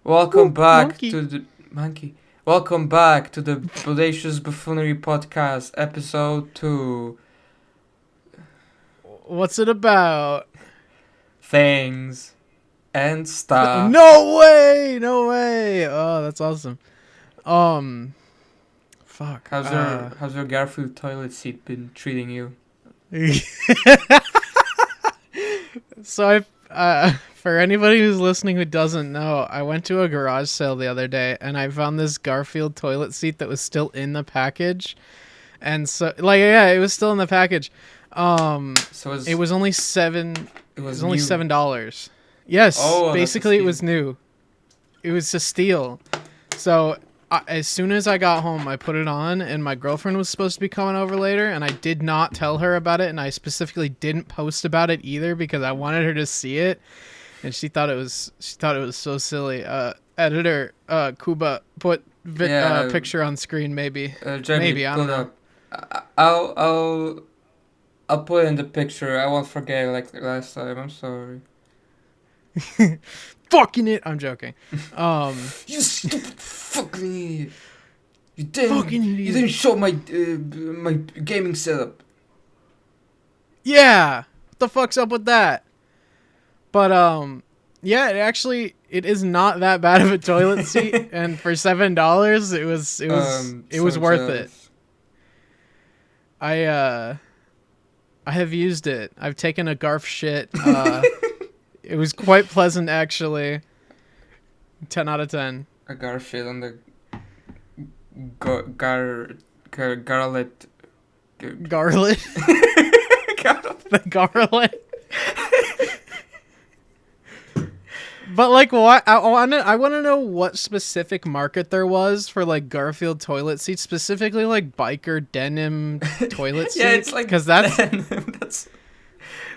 Welcome Ooh, back monkey. to the monkey. Welcome back to the Bodacious Buffoonery podcast, Ep.2. What's it about? Things and stuff. No way! No way! Oh, that's awesome. Um, fuck. How's your Garfield toilet seat been treating you? So for anybody who's listening who doesn't know, I went to a garage sale the other day and I found this Garfield toilet seat that was still in the package. And so, yeah, it was still in the package. So It was only it It was was only new. $7. Yes, Oh, that's a basically it steal. was new. It was a steal. So as soon as I got home, I put it on, and my girlfriend was supposed to be coming over later, and I did not tell her about it, and I specifically didn't post about it either because I wanted her to see it, and she thought it was so silly. Editor, Kuba, put Yeah, picture on screen, maybe, Jamie, I pull don't it know. up. I'll put it in the picture. I won't forget like last time. I'm sorry. Fucking it, I'm joking. You stupid fucking idiot. Fucking You idiot. didn't show my gaming setup. Yeah, what the fuck's up with that? But yeah, it is not that bad of a toilet seat, and for $7, it was So worth it. jealous. I have used it. I've taken a garf shit. It was quite pleasant actually. 10 out of 10. I got shit on the garlet. Garlet, the garlet. But like, what? I want to know what specific market there was for like Garfield toilet seats, specifically like biker denim toilet Yeah, it's seats, like because that's that just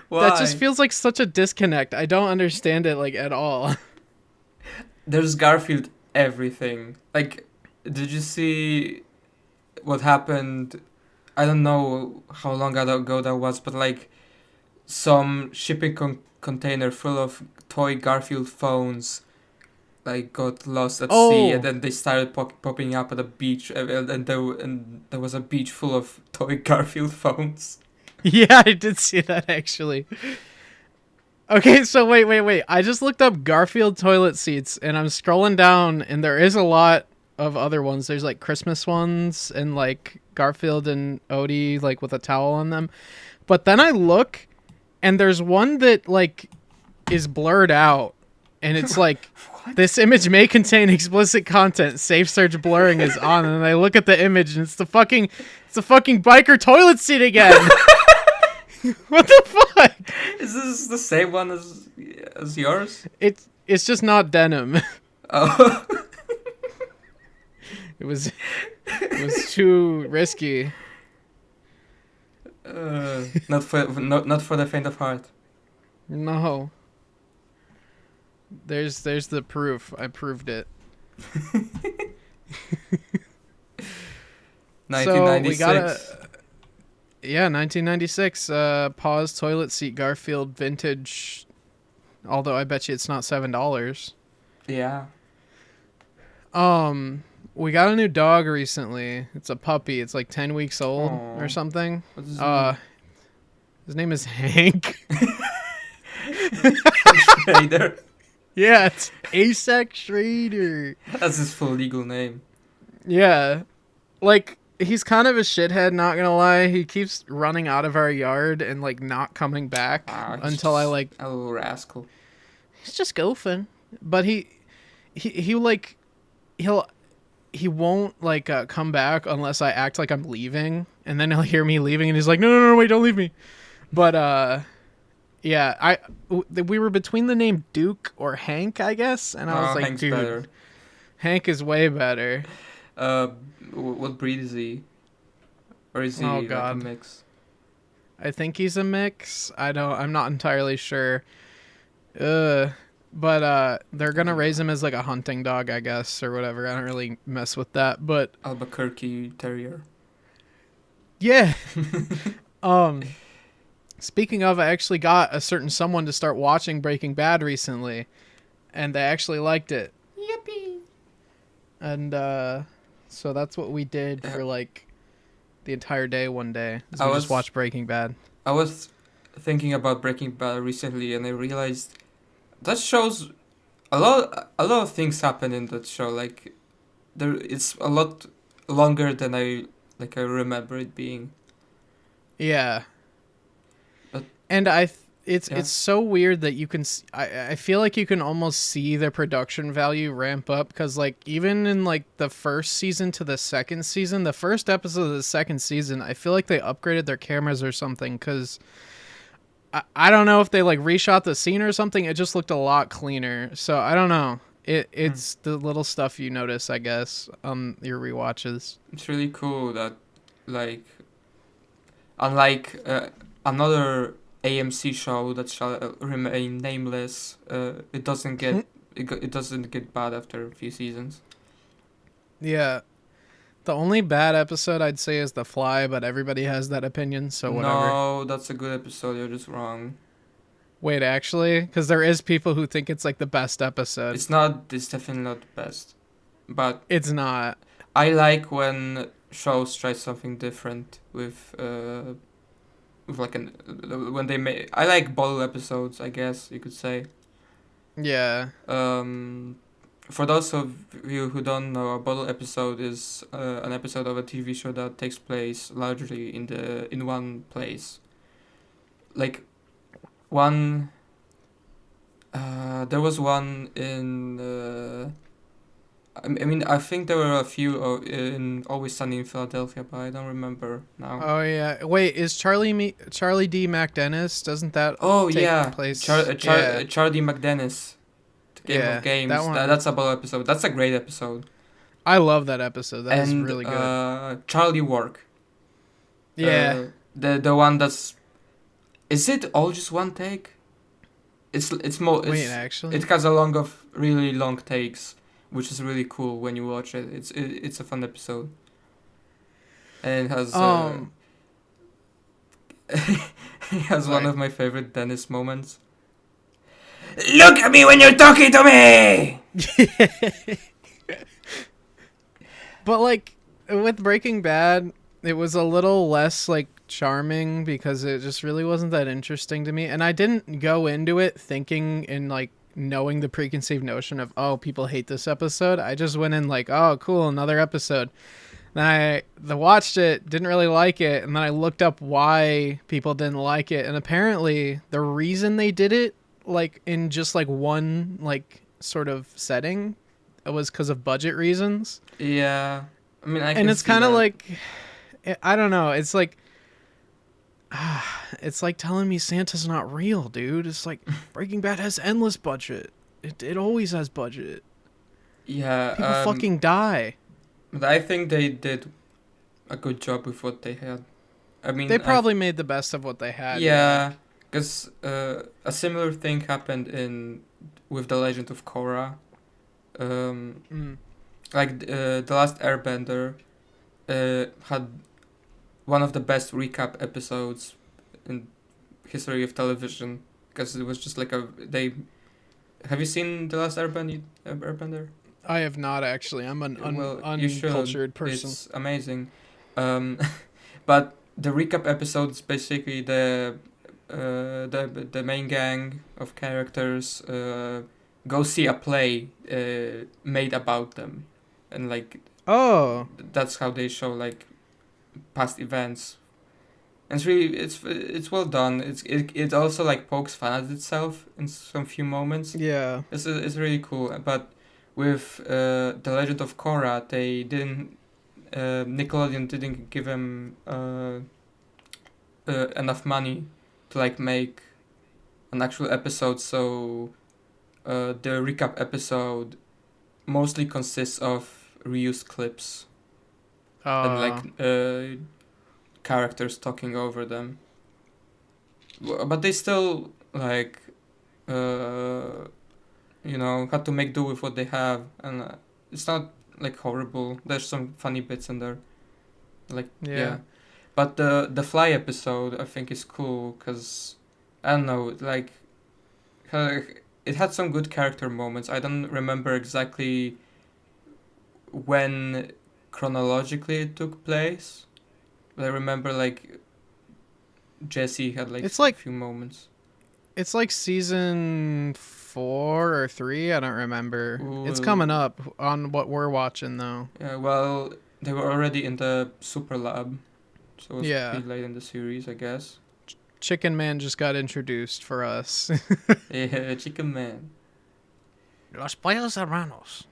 why. feels like such a disconnect. I don't understand it like at all. There's Garfield everything. Like, did you see what happened? I don't know how long ago that was, but like some shipping container full of toy Garfield phones like got lost at sea, and Oh, then they started popping up at a beach, and there was a beach full of toy Garfield phones. yeah, I did see that actually. Okay, so wait. I just looked up Garfield toilet seats, and I'm scrolling down, and there is a lot of other ones. There's like Christmas ones, and like Garfield and Odie, like with a towel on them. But then I look, and there's one that like is blurred out, and it's like What? this image may contain explicit content. Safe search blurring is on, and I look at the image, and it's the fucking biker toilet seat again. What the fuck? Is this the same one as yours? It's just not denim. Oh, It was too risky. not for the faint of heart. No. There's the proof. I proved it. So we got 1996. yeah, 1996 pause toilet seat Garfield vintage. Although I bet you it's not $7. Yeah. We got a new dog recently. It's a puppy. It's like 10 weeks old or Aw. something. What does it Uh mean? his name is Hank. Schrader. Yeah, it's Asek Schrader. That's his full legal name. Yeah. Like, he's kind of a shithead, not gonna lie. He keeps running out of our yard and, like, not coming back Ah, he's until I, just like, a little rascal. he's just goofing. But he like, he won't, like, come back unless I act like I'm leaving. And then he'll hear me leaving and he's like, no, wait, don't leave me. But, yeah, we were between the name Duke or Hank, I guess. And I was Oh, like, Hank's dude, better. Hank is way better. Uh, what breed is he? Or is he Oh, like a God. mix? I think he's a mix. I'm not entirely sure. But they're gonna raise him as like a hunting dog, I guess, or whatever. I don't really mess with that, but Albuquerque Terrier. yeah. Um, speaking of, I actually got a certain someone to start watching Breaking Bad recently, and they actually liked it. Yep. and so that's what we did Uh, for like the entire day one day. Is I we just was watched Breaking Bad. I was thinking about Breaking Bad recently, and I realized that shows a lot of things happen in that show. Like it's a lot longer than I remember it being. Yeah, But and it's yeah, so weird that you can I feel like you can almost see the production value ramp up because like even in like the first season to the second season, the first episode of the second season, I feel like they upgraded their cameras or something because I don't know if they like reshot the scene or something. It just looked a lot cleaner. So I don't know. mm, It's the little stuff you notice, I guess, on your rewatches. it's really cool that like unlike another AMC show that shall remain nameless, it doesn't get bad after a few seasons. Yeah. The only bad episode I'd say is The Fly, but everybody has that opinion, so whatever. No, that's a good episode. You're just wrong. Wait, actually, because there is people who think it's like the best episode. It's not. It's definitely not the best. But It's not. I like when shows try something different with like an when they make. I like bottle episodes. I guess you could say. Yeah. For those of you who don't know, a bottle episode is an episode of a TV show that takes place largely in one place. Like one. There was one in. I mean, I think there were a few in Always Sunny in Philadelphia, but I don't remember now. Oh yeah. Wait, is Charlie D. McDennis? Doesn't that Oh take yeah, place? Yeah. Charlie McDennis, the Game Yeah. of Games. That one. That's a bottle episode. That's a great episode. I love that episode. That is And really good. Charlie Work. Yeah. The one that's. Is it all just one take? It's more. Wait, actually. It has a long of really long takes, which is really cool when you watch it. It's a fun episode. And it has it has one Sorry. of my favorite Dennis moments. Look at me when you're talking to me. But like with Breaking Bad, it was a little less like charming because it just really wasn't that interesting to me, and I didn't go into it thinking in like knowing the preconceived notion of oh people hate this episode. I just went in like oh cool another episode. Then I watched it, didn't really like it, and then I looked up why people didn't like it, and apparently the reason they did it like in just like one like sort of setting was because of budget reasons. Yeah, I mean I can And it's see kind of that. like I don't know, it's like it's like telling me Santa's not real, dude. It's like Breaking Bad has endless budget. It always has budget. Yeah, People fucking die. but I think they did a good job with what they had. I mean, They probably made the best of what they had. yeah, because a similar thing happened with the Legend of Korra. Mm. Like the last Airbender had one of the best recap episodes in history of television because it was just like they. Have you seen the last Airbender? I have not actually. I'm an You should. uncultured person. It's amazing. But the recap episode is basically the main gang of characters go see a play made about them, and like Oh, that's how they show like past events. And it's well done. It also like pokes fun at itself in some few moments. yeah. It's really cool. But with the Legend of Korra, they didn't. Nickelodeon didn't give him enough money to like make an actual episode. So the recap episode mostly consists of reused clips and like characters talking over them. But they still like had to make do with what they have, and it's not like horrible. There's some funny bits in there, like yeah. But the Fly episode I think is cool because I don't know, like it had some good character moments. I don't remember exactly when chronologically it took place. But I remember like Jesse had like It's a like few moments. it's like season 4 or 3. I don't remember. It's coming Ooh, up on what we're watching though. yeah, well, they were already in the super lab, so it was Yeah, pretty late in the series, I guess. Chicken Man just got introduced for us. Yeah, Chicken Man. Los Pollos Hermanos.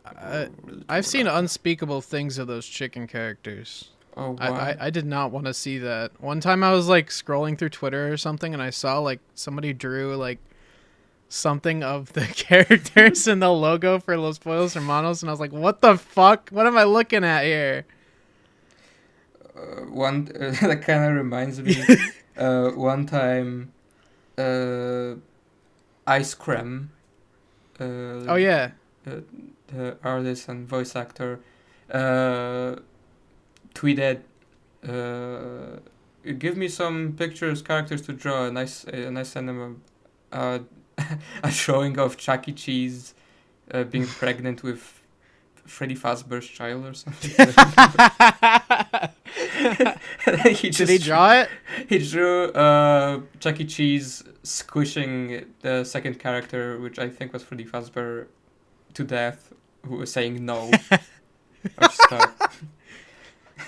Oh, really I've seen Torah. unspeakable things of those chicken characters. Oh, I, what? I, I did not want to see that. One time I was like scrolling through Twitter or something and I saw like somebody drew like something of the characters in the logo for Los Pollos Hermanos and I was like, what the fuck? What am I looking at here? One that kind of reminds me. One time, uh, Ice Cream, Oh uh, yeah. the artist and voice actor, uh, tweeted, uh, "Give me some pictures, characters to draw," and I sent him a a drawing of Chuck E. Cheese being pregnant with Freddy Fazbear's child or something. he Did he just draw it? he drew Chuck E. Cheese squishing the second character, which I think was Freddy Fazbear, to death, who was saying no or stuff.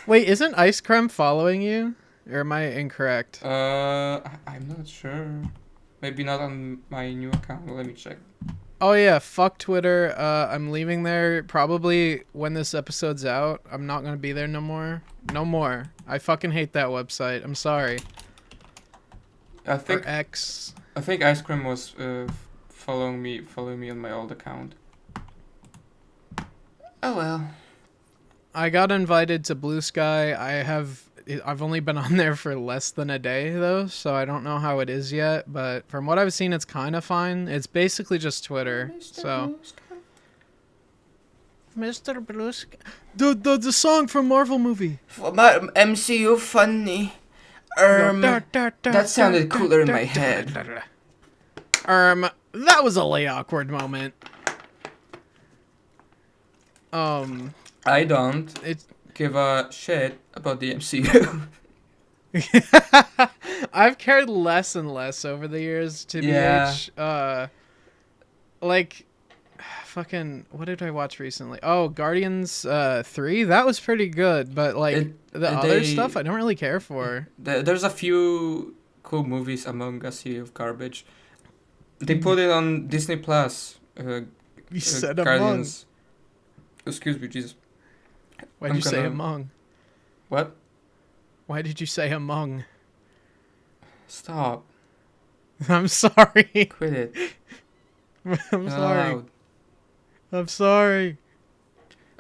Wait, isn't Ice Cream following you? Or am I incorrect? I'm not sure. Maybe not on my new account. Let me check. Oh yeah, fuck Twitter. I'm leaving there probably when this episode's out. I'm not gonna be there no more. No more. I fucking hate that website. I'm sorry. I Or think X. I think Ice Cream was following me on my old account. Oh well. I got invited to Blue Sky. I've only been on there for less than a day though, so I don't know how it is yet, but from what I've seen it's kind of fine. It's basically just Twitter. So Mr. Blue Sky. The song from Marvel movie. MCU funny. That sounded cooler in my head. That was a lay awkward moment. I don't It's give a shit about the MCU. I've cared less and less over the years, Yeah. TBH. Like, fucking, what did I watch recently? Oh, Guardians 3? That was pretty good, but, like, the other stuff I don't really care for. There's a few cool movies among a sea of garbage. They put it on Disney Plus. You said Among. Guardians. Excuse me, Jesus. Why'd I'm you say gonna- Among? What? Why did you say Among? Stop. I'm sorry. Quit it. I'm Not sorry. allowed. I'm sorry.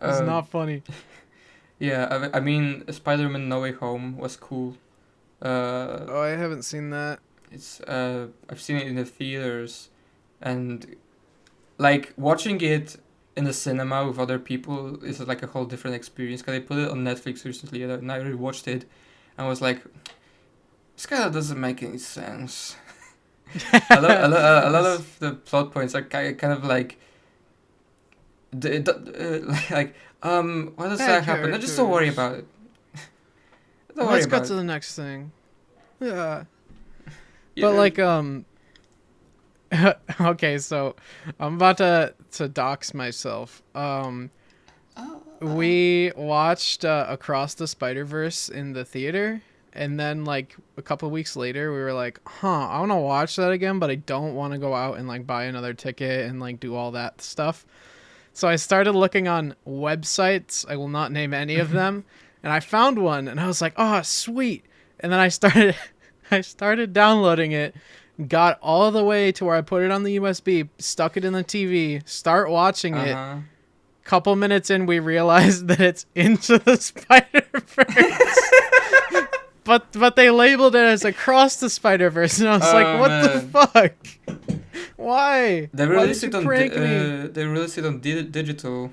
It's Um, not funny. Yeah, I mean, Spider-Man No Way Home was cool. Oh, I haven't seen that. It's I've seen it in the theaters, and like watching it in the cinema with other people is like a whole different experience. Cause I put it on Netflix recently and I rewatched it, and was like, this kind of doesn't make any sense. A lot of the plot points are kind of like, like why does that happen? No, just don't worry about it. Don't worry Let's about go to it. the next thing. Yeah. Yeah, But like okay, so I'm about to dox myself. We watched Across the Spider-Verse in the theater, and then like a couple weeks later we were like, I want to watch that again, but I don't want to go out and like buy another ticket and like do all that stuff. So I started looking on websites. I will not name any of them. And I found one and I was like, oh, sweet. And then I started downloading it, got all the way to where I put it on the USB, stuck it in the TV, start watching it. Couple minutes in, we realized that it's Into the Spider-Verse. but they labeled it as Across the Spider-Verse, and I was like, what the fuck? Why? They Why released did it you on prank me? they released it on digital,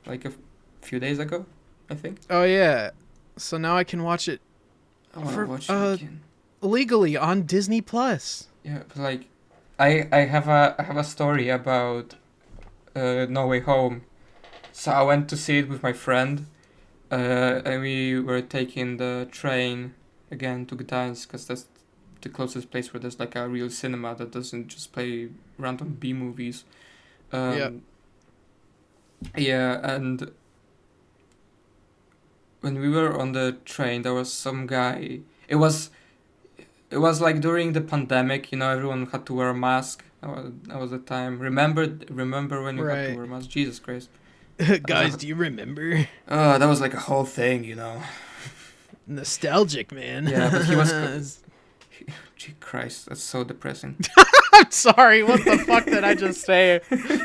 like a few days ago, I think. Oh yeah, so now I can watch it I want to For- watch it again. legally on Disney Plus. Yeah, but like, I have a story about No Way Home. So I went to see it with my friend, and we were taking the train again to Gdańsk because that's the closest place where there's like a real cinema that doesn't just play random B movies. Yeah. Yeah, and when we were on the train, there was some guy. It was like during the pandemic, everyone had to wear a mask. That was the time. Remember when you had to Right. wear a mask? Jesus Christ. Guys, do you remember? That was like a whole thing. Nostalgic, man. Yeah, but he was. Gee Christ, that's so depressing. I'm sorry. What the fuck did I just say?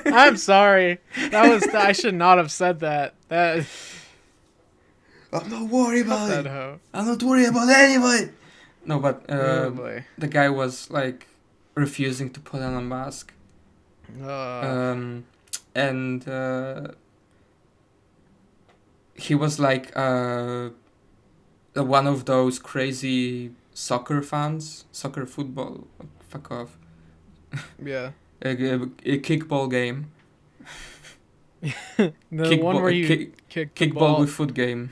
I'm sorry. I should not have said that. That. I'm not worried about That it. hoe. I'm not worried about anybody. No, but Oh boy. the guy was like refusing to put on a mask. And he was like one of those crazy soccer fans, soccer football. Fuck off. Yeah. A kickball game. The one where you kick the Kickball ball. with foot game.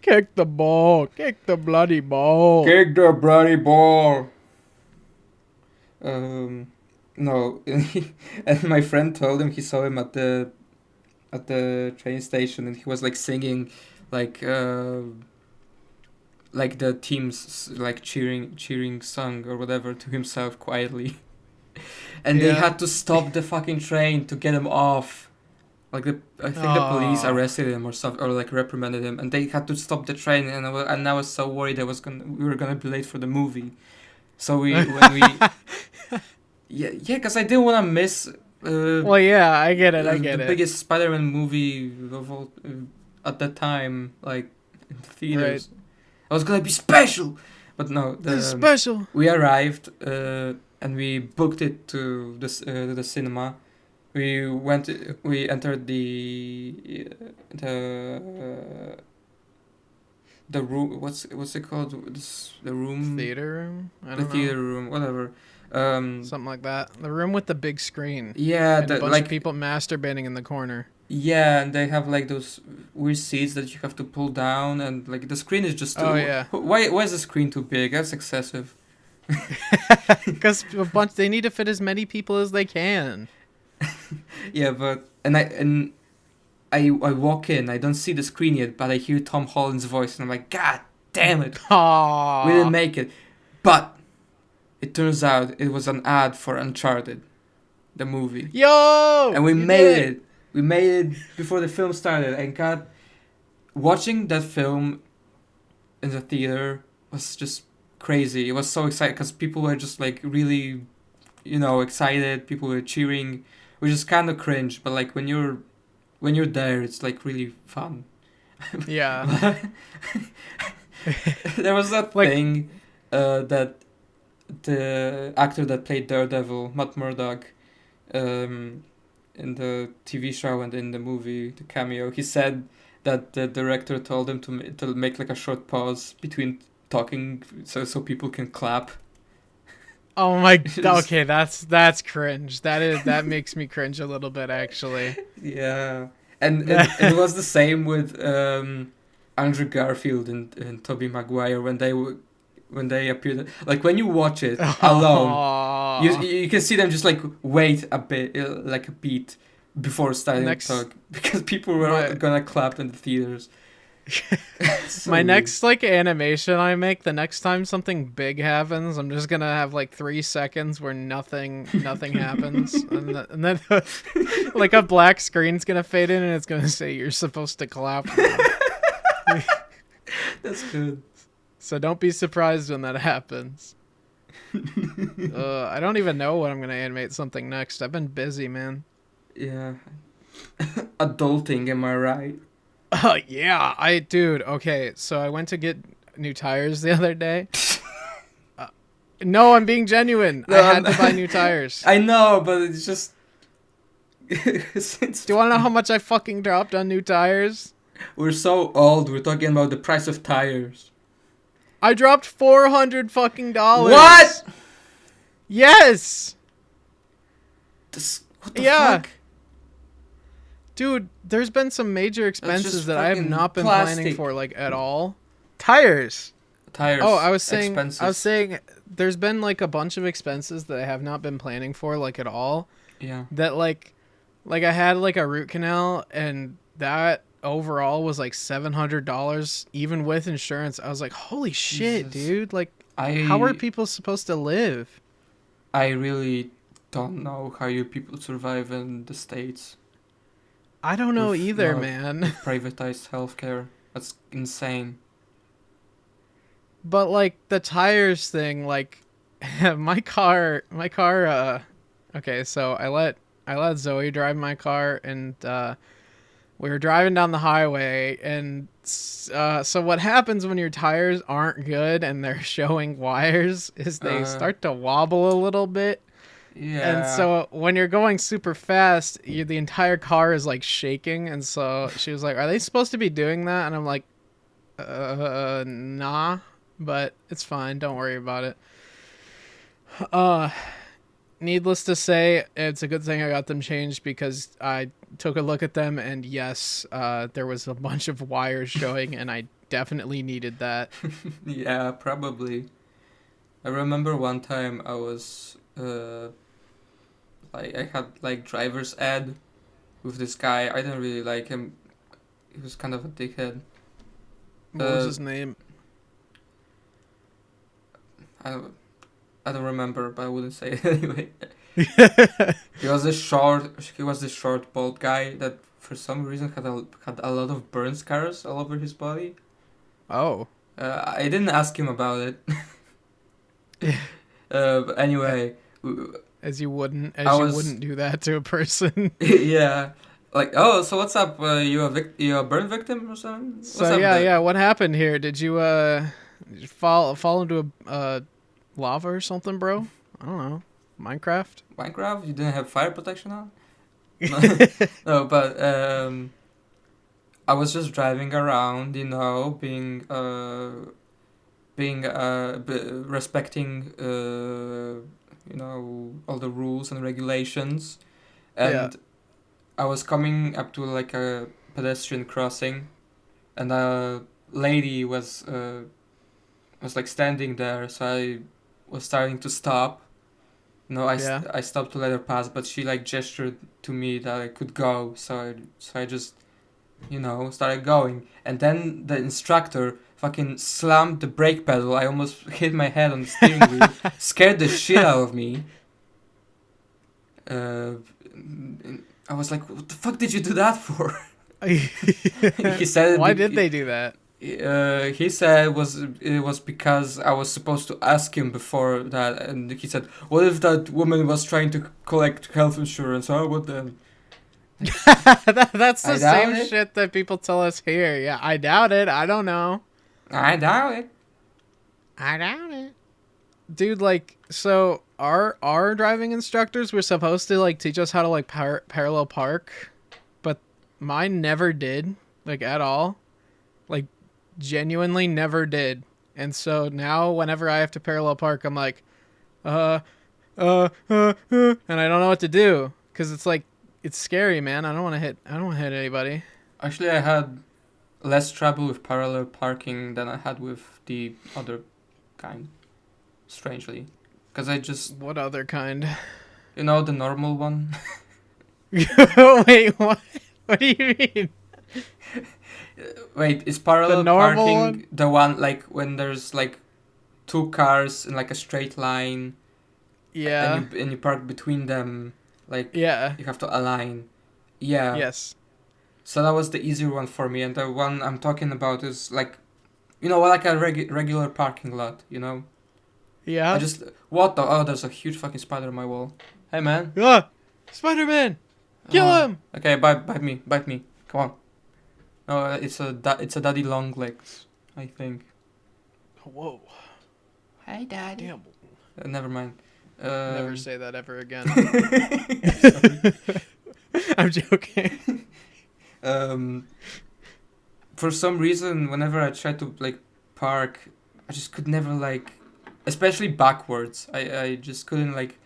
Kick the ball. Kick the bloody ball. Kick the bloody ball. No, and my friend told him he saw him at the train station, and he was like singing, like the team's like cheering song or whatever to himself quietly, and they Yeah. had to stop the fucking train to get him off. Like I think the police Aw. arrested him or stuff, or like reprimanded him, and they had to stop the train. And I was so worried we were gonna be late for the movie. So because I didn't want to miss. Well, yeah, I get it. I get the it. biggest Spider-Man movie of all at that time, like in theaters. Right. I was gonna be special, but no. This is special. We arrived and we booked it to the cinema. We entered the room. What's it called? The room. Theater room? I don't The know. theater room, whatever. Something like that. The room with the big screen. Yeah, And a bunch of people masturbating in the corner. Yeah, and they have like those weird seats that you have to pull down, and like the screen is just too. Oh, yeah. Why is the screen too big? That's excessive. Because they need to fit as many people as they can. Yeah, but I walk in, I don't see the screen yet, but I hear Tom Holland's voice, and I'm like, God damn it, Aww. we didn't make it. But it turns out it was an ad for Uncharted, the movie. Yo! And we you made did it. We made it before the film started. And God, watching that film in the theater was just crazy. It was so exciting because people were just like really, excited. People were cheering, which is kind of cringe. But like when you're there, it's like really fun. Yeah. There was that Like- thing that the actor that played Daredevil, Matt Murdock, in the TV show and in the movie, the cameo, he said that the director told him to make like a short pause between talking so people can clap. Oh my. Okay, that's cringe. That makes me cringe a little bit, actually. Yeah, and it was the same with Andrew Garfield and Tobey Maguire when they appeared. Like when you watch it alone, Aww. you can see them just like wait a bit, like a beat before starting Next- to talk, because people were My- gonna clap in the theaters. So My weird. next like animation I make, the next time something big happens, I'm just gonna have like 3 seconds where nothing happens, and then like a black screen's gonna fade in, and it's gonna say you're supposed to clap now. That's good. So don't be surprised when that happens. I don't even know what I'm gonna animate something next. I've been busy, man. Yeah. Adulting, am I right? Yeah, dude. Okay, so I went to get new tires the other day. No, I'm being genuine. No, I had to buy new tires. I know, but it's just. Do you want to know how much I fucking dropped on new tires? We're so old. We're talking about the price of tires. I dropped $400 fucking dollars. What? Yes. What the Yeah. fuck? Dude, there's been some major That's expenses just that I have fucking not been planning plastic. for like at all. Tires. Oh, Tires, I was expenses. saying there's been like a bunch of expenses that I have not been planning for like at all. Yeah. That like I had like a root canal and that overall was like $700 even with insurance. I was like, "Holy shit, Jesus. dude. Like how are I people supposed to live?" I really don't know how you people survive in the States I don't know with either, not man. with privatized healthcare. That's insane. But like the tires thing, like my car okay, so I let Zoe drive my car and we were driving down the highway and so what happens when your tires aren't good and they're showing wires is they Uh, start to wobble a little bit. And yeah. so when you're going super fast, the entire car is like shaking. And so she was like, "Are they supposed to be doing that?" And I'm like, nah, but it's fine. Don't worry about it. Uh, Needless to say, it's a good thing I got them changed because I took a look at them and yes, there was a bunch of wires showing and I definitely needed that. Yeah, probably. I remember one time I was like I had like driver's ed with this guy. I didn't really like him. He was kind of a dickhead. What was Uh, his name? I don't, I don't remember, but I wouldn't say it anyway. He was this short bald guy that for some reason had a lot of burn scars all over his body. Oh. I didn't ask him about it. But anyway, As you wouldn't, I as you was wouldn't do that to a person. yeah, like, oh, so what's up? You a burn victim or something? What's So up yeah, there? yeah. What happened here? Did you fall into a lava or something, bro? I don't know. Minecraft. Minecraft? You didn't have fire protection on? No, no, but I was just driving around, respecting all the rules and regulations, Yeah. and I was coming up to like a pedestrian crossing, and a lady was like standing there, so I was starting to stop. No, Yeah. I stopped to let her pass, but she like gestured to me that I could go, so I just started going, and then the instructor fucking slammed the brake pedal. I almost hit my head on the steering wheel, scared the shit out of me. Uh, I was like, "What the fuck did you do that for?" He said, Why did they do that? He said it was because I was supposed to ask him before that, and he said, "What if that woman was trying to collect health insurance? How about then?" That's I the doubt same it. shit that people tell us here. Yeah, I doubt it. I don't know. I doubt it. I doubt it. Dude, like, so our driving instructors were supposed to like teach us how to like parallel park, but mine never did, like at all. Like genuinely never did. And so now whenever I have to parallel park, I'm like, and I don't know what to do cuz it's like it's scary, man. I don't want to hit anybody. Actually, I had less trouble with parallel parking than I had with the other kind. Strangely, because I just What other kind? the normal one. Wait, what? What do you mean? Wait, is The parallel normal parking one? the one like when there's like two cars in like a straight line, Yeah. and you park between them, like Yeah. you have to align. Yeah. Yes. So that was the easier one for me, and the one I'm talking about is like, like a regular parking lot. I Yeah. just what the there's a huge fucking spider on my wall. Hey man. Ah! Spider-Man! Kill him! Okay, bite me. Come on. No, it's a daddy long legs, I think. Whoa. Hi, daddy. Damn. Never mind. Never say that ever again. Sorry. I'm joking. Um, for some reason, whenever I try to like park, I just could never like, especially backwards. I just couldn't like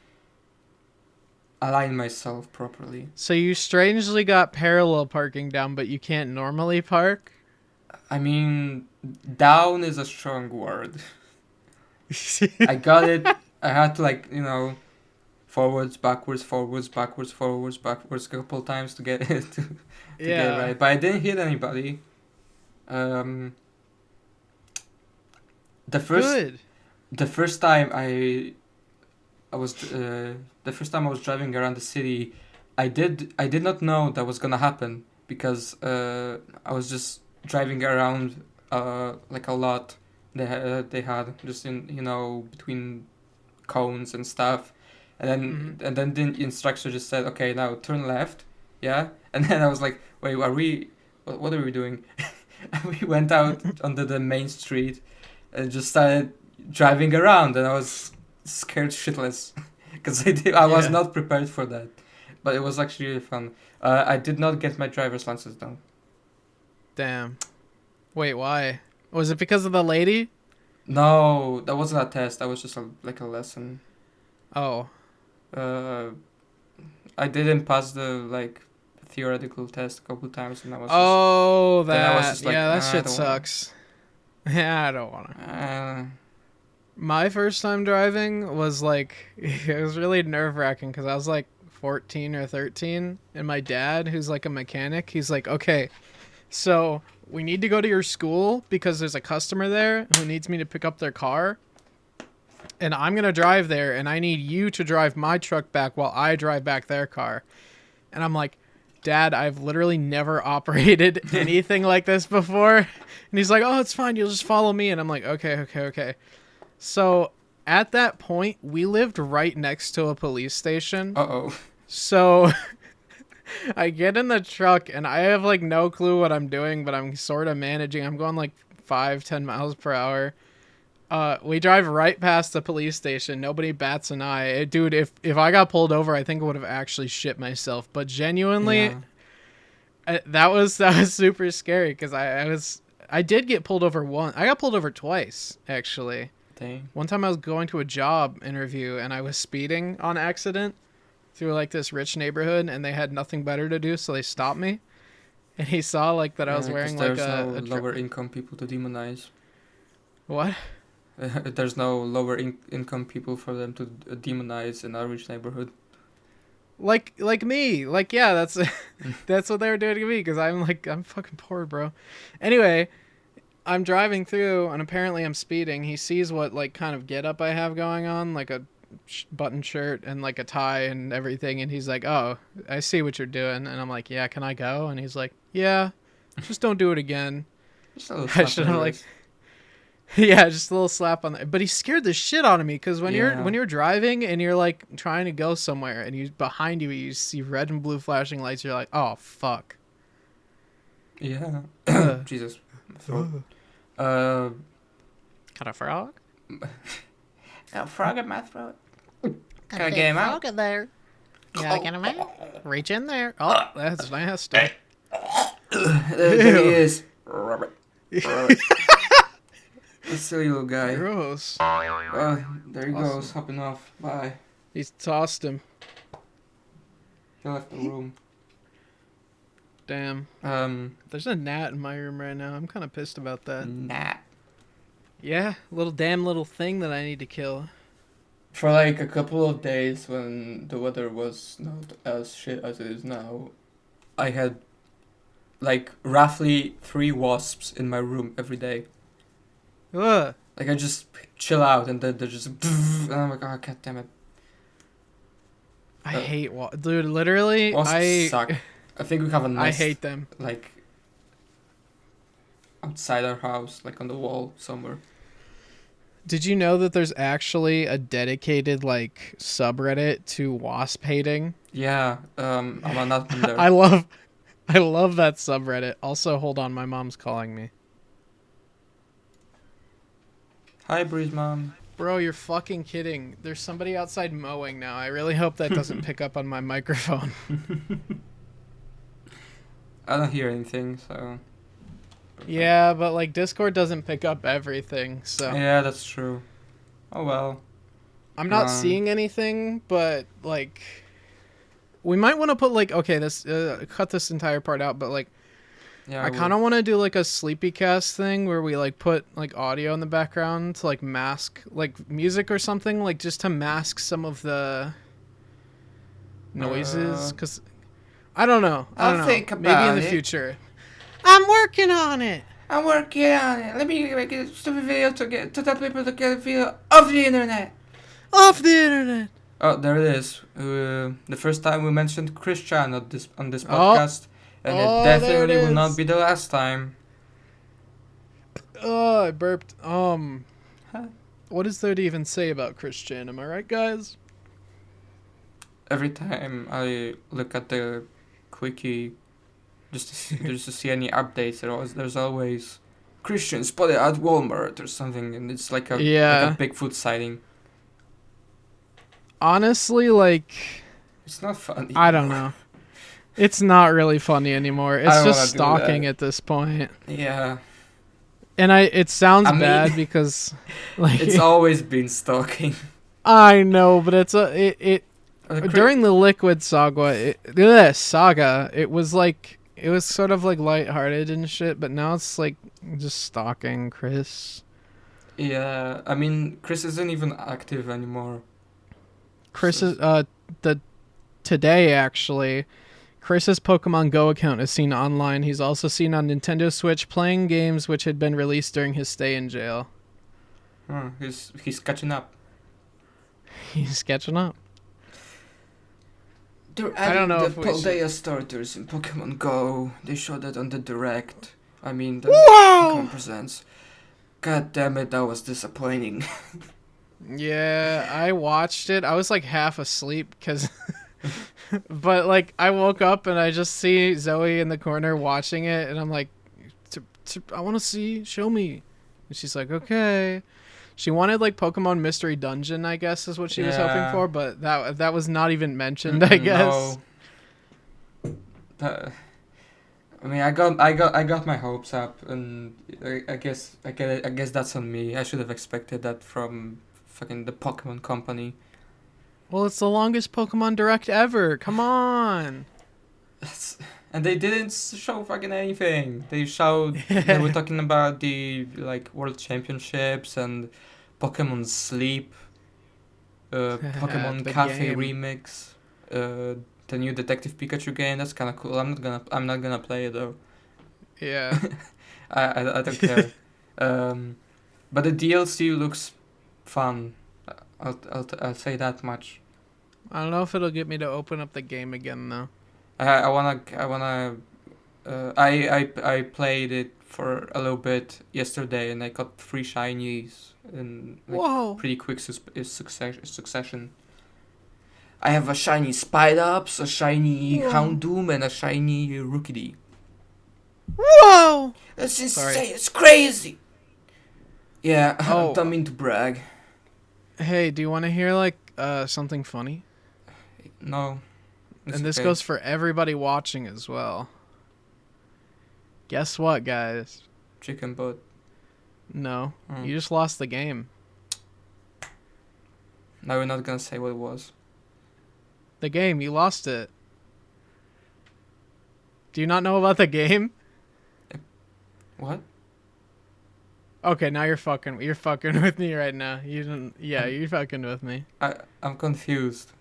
align myself properly. So you strangely got parallel parking down, but you can't normally park? I mean, down is a strong word. I got it. I had to like, forwards, backwards, forwards, backwards, forwards, backwards a couple times to get it to get it right. But I didn't hit anybody. Um, the first Good. the first time I was the first time I was driving around the city, I did not know that was gonna happen because I was just driving around like a lot. They had just in between cones and stuff, and then the instructor just said, okay, now turn left, yeah. And then I was like, wait, are we? What are we doing? And we went out onto the main street and just started driving around, and I was scared shitless because I was not prepared for that, but it was actually really fun. I did not get my driver's license though. Damn. Wait, why? Was it because of the lady? No, that wasn't a test. That was just like a lesson. Oh. I didn't pass the like theoretical test a couple times, and I was that shit sucks. Yeah, I don't wanna. My first time driving was like, it was really nerve-wracking because I was like 14 or 13, and my dad, who's like a mechanic, he's like, okay, so we need to go to your school because there's a customer there who needs me to pick up their car, and I'm going to drive there, and I need you to drive my truck back while I drive back their car. And I'm like, Dad, I've literally never operated anything like this before. And he's like, oh, it's fine, you'll just follow me. And I'm like, okay. So at that point, we lived right next to a police station. Uh-oh. So I get in the truck and I have like no clue what I'm doing, but I'm sort of managing. I'm going like 5-10 miles per hour. We drive right past the police station. Nobody bats an eye. Dude, if I got pulled over, I think I would have actually shit myself. But genuinely, that was super scary because I did get pulled over once. I got pulled over twice, actually. Dang. One time I was going to a job interview and I was speeding on accident through like this rich neighborhood, and they had nothing better to do, so they stopped me. And he saw like that I was wearing like a lower income people to demonize. What? There's no lower income people for them to demonize in our rich neighborhood. Like me. Like, yeah, that's that's what they were doing to me because I'm fucking poor, bro. Anyway, I'm driving through and apparently I'm speeding. He sees what like kind of get up I have going on, like a button shirt and like a tie and everything, and he's like, oh, I see what you're doing. And I'm like, yeah, can I go? And he's like, yeah, just don't do it again. I should have like yeah, just a little slap on the. But he scared the shit out of me because when you're driving and you're like trying to go somewhere and you behind you see red and blue flashing lights, you're like, oh fuck. Yeah. Jesus. Got a frog? Got a frog in my throat. Can I get him out? In there. You gotta get him out. Reach in there. Oh, that's nasty. There he is. A silly little guy. Gross. Oh, there he goes, hopping off. Bye. He's tossed him. He left the room. Damn. There's a gnat in my room right now. I'm kind of pissed about that. Gnat. Yeah, little thing that I need to kill. For like a couple of days when the weather was not as shit as it is now, I had like roughly 3 wasps in my room every day. Ugh. Like I just chill out and then they're just and I'm like, oh god damn it. I hate dude, literally Wasps suck. I think we have a nest. I hate them. Like outside our house, like on the wall somewhere. Did you know that there's actually a dedicated like subreddit to wasp hating? Yeah, I'm not in there. I love that subreddit. Also, hold on, my mom's calling me. Hi, Breeze Mom. Bro, you're fucking kidding. There's somebody outside mowing now. I really hope that doesn't pick up on my microphone. I don't hear anything, so. Yeah, but like Discord doesn't pick up everything, so. Yeah, that's true. Oh well. I'm not seeing anything, but like We might want to put like, okay, this cut this entire part out, but like, Yeah, I kind of want to do like a sleepy cast thing where we like put like audio in the background to like mask like music or something, like just to mask some of the noises. Cause I don't know. I don't know. think about Maybe in the it. future. I'm working on it. I'm working on it. Let me make a stupid video to tell people to get a video of the internet. Off the internet. Oh, there it is. The first time we mentioned Christian on this Oh. podcast, and Oh, it there definitely it will not is. be the last time. Oh, I burped. Huh? What is there to even say about Christian? Am I right, guys? Every time I look at the quickie, just to see any updates, there's always Christian spotted at Walmart or something, and it's like a Bigfoot sighting. Honestly, like, It's not funny. I don't know. It's not really funny anymore. I It's don't just wanna do stalking that. at this point. Yeah, And it sounds I mean, bad because like it's always been stalking. I know, but it during the Liquid saga, it was like it was sort of like lighthearted and shit, but now it's like just stalking Chris. Yeah, I mean, Chris isn't even active anymore. Chris is today actually. Chris's Pokemon Go account is seen online. He's also seen on Nintendo Switch playing games which had been released during his stay in jail. He's catching up. He's catching up. They're I don't adding know the if we should- Paldea starters in Pokemon Go. They showed that on the Direct. I mean, the Wow! Pokemon Presents. God damn it, that was disappointing. Yeah, I watched it. I was like half asleep because, but like I woke up and I just see Zoe in the corner watching it, and I'm like, I want to see, show me. And she's like, okay. She wanted like Pokemon Mystery Dungeon, I guess, is what she was hoping Yeah. for, but that was not even mentioned, I guess. No. I mean, I got my hopes up, and I guess that's on me. I should have expected that from fucking the Pokemon Company. Well, it's the longest Pokemon Direct ever. Come on. And they didn't show fucking anything. They showed they were talking about the like World Championships and Pokemon Sleep, Pokemon The Cafe game. Remix, the new Detective Pikachu game. That's kind of cool. I'm not gonna play it though. Yeah. I don't care. But the DLC looks fun. I'll say that much. I don't know if it'll get me to open up the game again though. I played it for a little bit yesterday, and I got 3 shinies in like Whoa. pretty quick succession. I have a shiny Spidops, a shiny Whoa. Houndoom, and a shiny Rookidee. Whoa. That's insane. Sorry. It's crazy. Yeah, Oh. I don't mean to brag. Hey, do you want to hear like something funny? No. It's And this okay. goes for everybody watching as well. Guess what, guys? Chicken butt. No, Mm. you just lost the game. Now we're not gonna say what it was. The game, you lost it. Do you not know about the game? What? Okay, now you're fucking with me right now. You didn't. Yeah, you're fucking with me. I'm confused.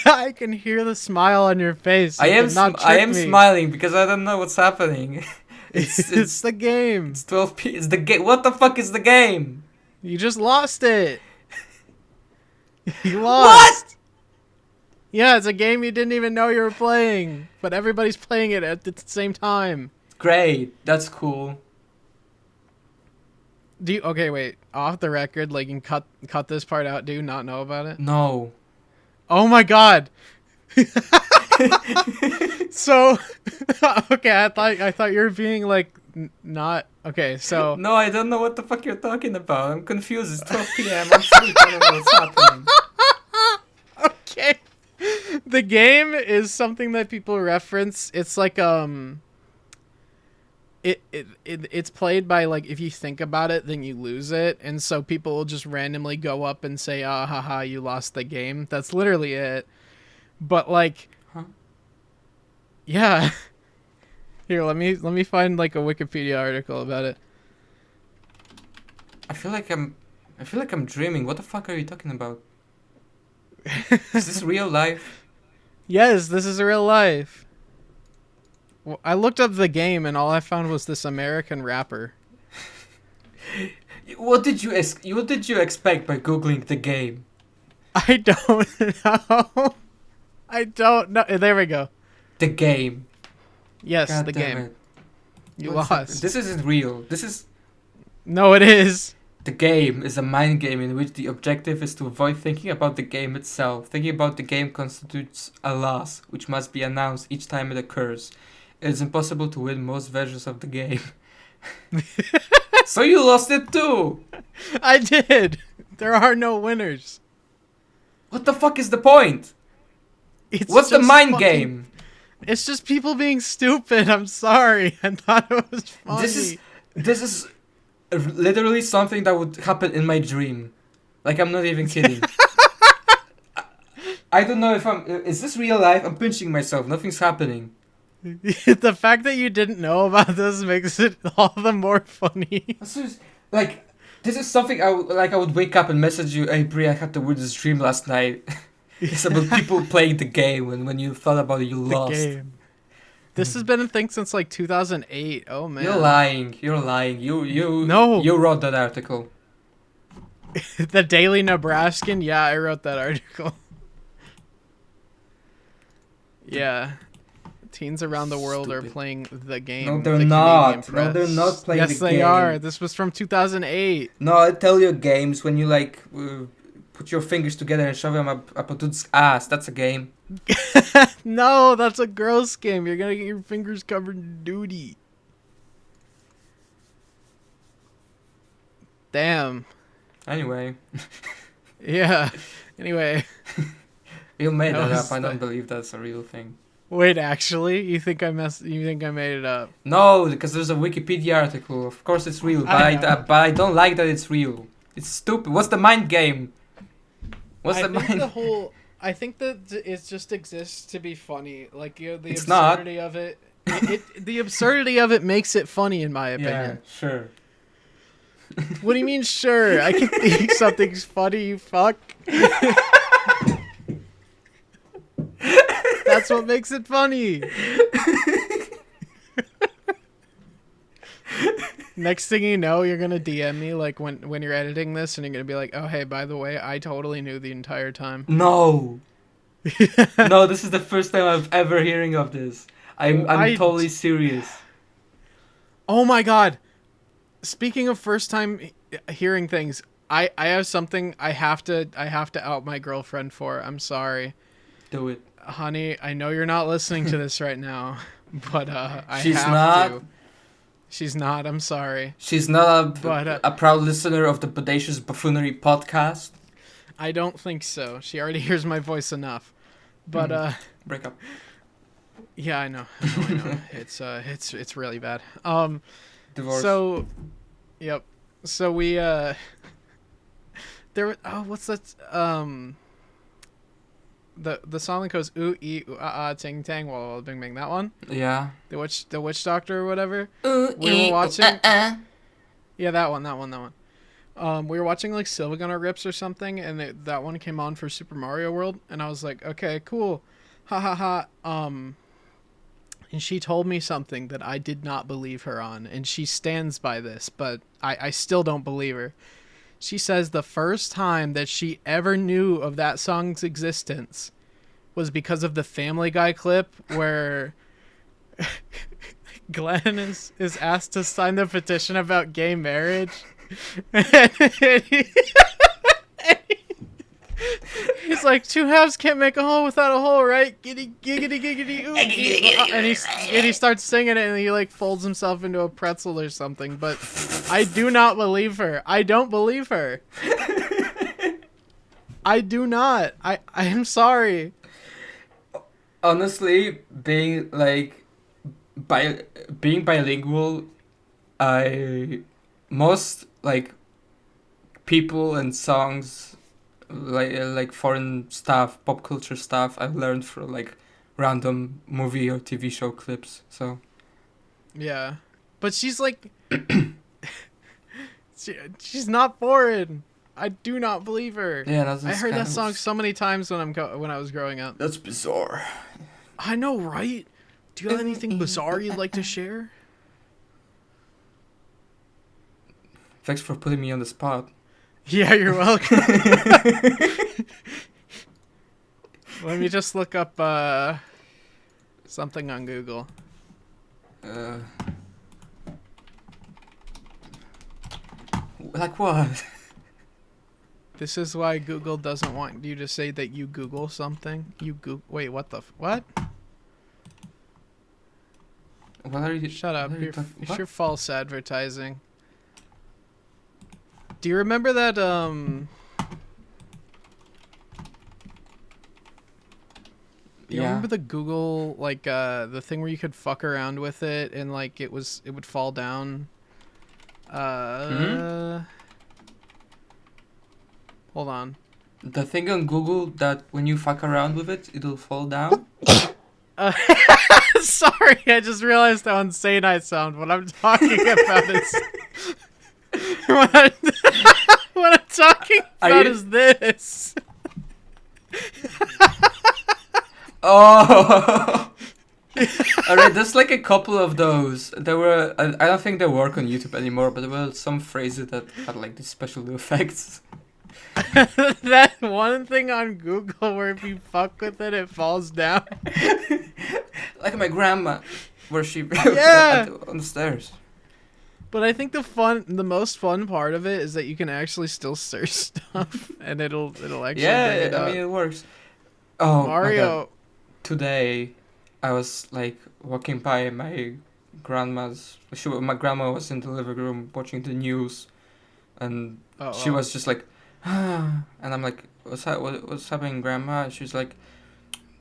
I can hear the smile on your face. I You am cannot I trick am me. smiling because I don't know what's happening. It's the game. It's 12 p. It's the game. What the fuck is the game? You just lost it. You lost. Yeah, it's a game you didn't even know you were playing, but everybody's playing it at the same time. Great. That's cool. Do you, okay, wait. Off the record, like, you can cut this part out. Do you not know about it? No. Oh my god. So, okay, I thought you were being like not okay. So No, I don't know what the fuck you're talking about. I'm confused. It's 12 p.m. I'm asleep. I don't know what's happening. okay, the game is something that people reference. It's like it's played by like if you think about it, then you lose it, and so people will just randomly go up and say, "Ah, haha, you lost the game." That's literally it. But like, Huh? yeah. Here, let me find like a Wikipedia article about it. I feel like I'm dreaming. What the fuck are you talking about? Is this real life? Yes, this is real life. Well, I looked up the game and all I found was this American rapper. What did you expect by googling the game? I don't know. I don't know. There we go. The game. Yes, God the damn game. it. You One second. lost. This isn't real. No, it is. The game is a mind game in which the objective is to avoid thinking about the game itself. Thinking about the game constitutes a loss, which must be announced each time it occurs. It is impossible to win most versions of the game. So you lost it too! I did. There are no winners. What the fuck is the point? It's What's the just mind fucking- game? It's just people being stupid. I'm sorry. I thought it was funny. This is literally something that would happen in my dream. Like, I'm not even kidding. I don't know if is this real life? I'm pinching myself. Nothing's happening. The fact that you didn't know about this makes it all the more funny. Like, this is something I would wake up and message you, hey Bri, I had the weirdest dream last night. It's about people playing the game, and when you thought about it, you lost. Game. This has been a thing since like 2008. Oh man. You're lying. You No. You wrote that article. The Daily Nebraskan? Yeah, I wrote that article. Yeah. Teens around the world are Stupid. playing the game. No, they're the not. Canadian No, they're press. not playing the Yes, they game. are. This was from 2008. No, I tell you, games when you like put your fingers together and shove them up a dude's ass. That's a game. No, that's a gross game. You're gonna get your fingers covered in duty. Damn. Anyway, Yeah. Anyway. you made That that was up. I don't the- believe that's a real thing. Wait, actually? You think I made it up? No, because there's a Wikipedia article. Of course it's real, but I know. but I don't like that it's real. It's stupid. What's the mind game? What's the mind? I think that it just exists to be funny. Like, you know, the It's not. absurdity of it. The absurdity of it makes it funny, in my Yeah, opinion. sure. What do you mean, sure? I can think something's funny, you fuck. That's what makes it funny. Next thing you know, you're gonna DM me like when you're editing this, and you're gonna be like, "Oh, hey, by the way, I totally knew the entire time." No. No, this is the first time I've ever hearing of this. I'm I- totally serious. Oh my god! Speaking of first time hearing things, I have something I have to out my girlfriend for. I'm sorry, Do it. honey. I know you're not listening to this right now, but I She's have not? to. She's not. I'm sorry. She's not a, But, a proud listener of the Bodacious Buffoonery podcast. I don't think so. She already hears my voice enough. But Break up. yeah, I know. It's really bad. Divorce. So, yep. So we there. Oh, what's that? The song that goes ooh ee ooh ah ah ting tang walla walla bing bing. That one. Yeah. The witch doctor or whatever. We were watching. Yeah, that one. We were watching like Sylvagunner rips or something, and that one came on for Super Mario World, and I was like, okay, cool, ha ha ha. And she told me something that I did not believe her on, and she stands by this, but I still don't believe her. She says the first time that she ever knew of that song's existence was because of the Family Guy clip where Glenn is asked to sign the petition about gay marriage. He's like, two halves can't make a hole without a hole, right? Giggity, giggity, giggity, ooh, and he starts singing it, and he like folds himself into a pretzel or something. But I do not believe her. I don't believe her. I do not. I am sorry. Honestly, being bilingual, most like people and songs like foreign stuff, pop culture stuff I've learned from like random movie or TV show clips. So Yeah. But she's like... she's not foreign. I do not believe her. yeah, that's I heard that song so many times when I was growing up. That's bizarre. I know, right? Do you have anything bizarre you'd like to share? Thanks for putting me on the spot. Yeah, you're welcome. Let me just look up something on Google. Like what? This is why Google doesn't want you to say that you Google something. Wait, what the what? What are you? Shut up! What? You're false advertising. Do you remember that Do you remember the Google like the thing where you could fuck around with it and like it would fall down? Hold on. The thing on Google that when you fuck around with it, it'll fall down. Sorry, I just realized how insane I sound. What I'm talking about is what I'm talking about is this. Oh. Alright, there's like a couple of those. There were I don't think they work on YouTube anymore, but there were some phrases that had like these special effects. That one thing on Google where if you fuck with it, it falls down. Like my grandma, where she Yeah. on the stairs. But I think the most fun part of it is that you can actually still search stuff and it'll actually bring it up. I mean it works. Oh, Mario. my God. Today, I was like walking by my grandma's. My grandma was in the living room watching the news, and she was just like, and I'm like, what's happening, Grandma? And she's like,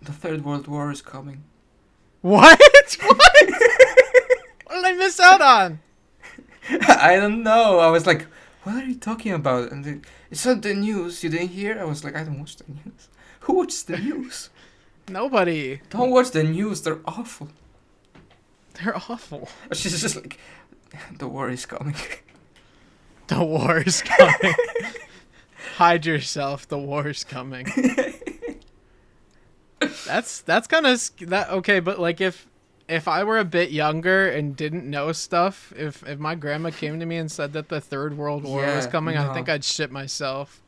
the Third World War is coming. What? What? What did I miss out on? I don't know. I was like, what are you talking about? And it's on the news. You didn't hear? I was like, I don't watch the news. Who watches the news? Nobody. Don't watch the news. They're awful. They're awful. She's just like, the war is coming. The war is coming. Hide yourself. The war is coming. That's kind of that. Okay, but like if I were a bit younger and didn't know stuff, if my grandma came to me and said that the Third World War was coming, I think I'd shit myself.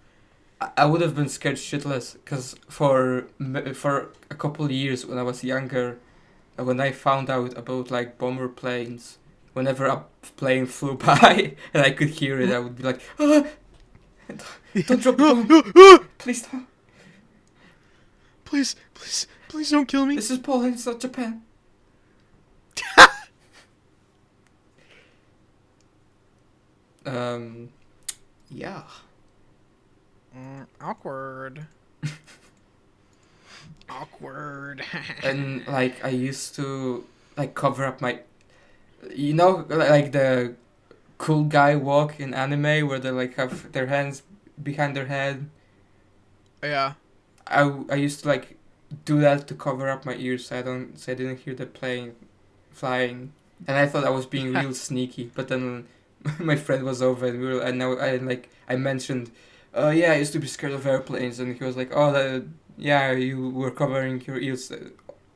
I would have been scared shitless because for a couple of years when I was younger, when I found out about like bomber planes, whenever a plane flew by and I could hear it, I would be like, ah, don't drop the bomb, please don't. Please don't kill me. This is Poland, it's not Japan. Yeah. Awkward. Awkward. And like I used to like cover up my, like the cool guy walk in anime where they like have their hands behind their head. Yeah. I used to like do that to cover up my ears so I didn't hear the plane flying, and I thought I was being real sneaky. But then my friend was over and I mentioned, yeah, I used to be scared of airplanes, and he was like, oh, yeah, you were covering your ears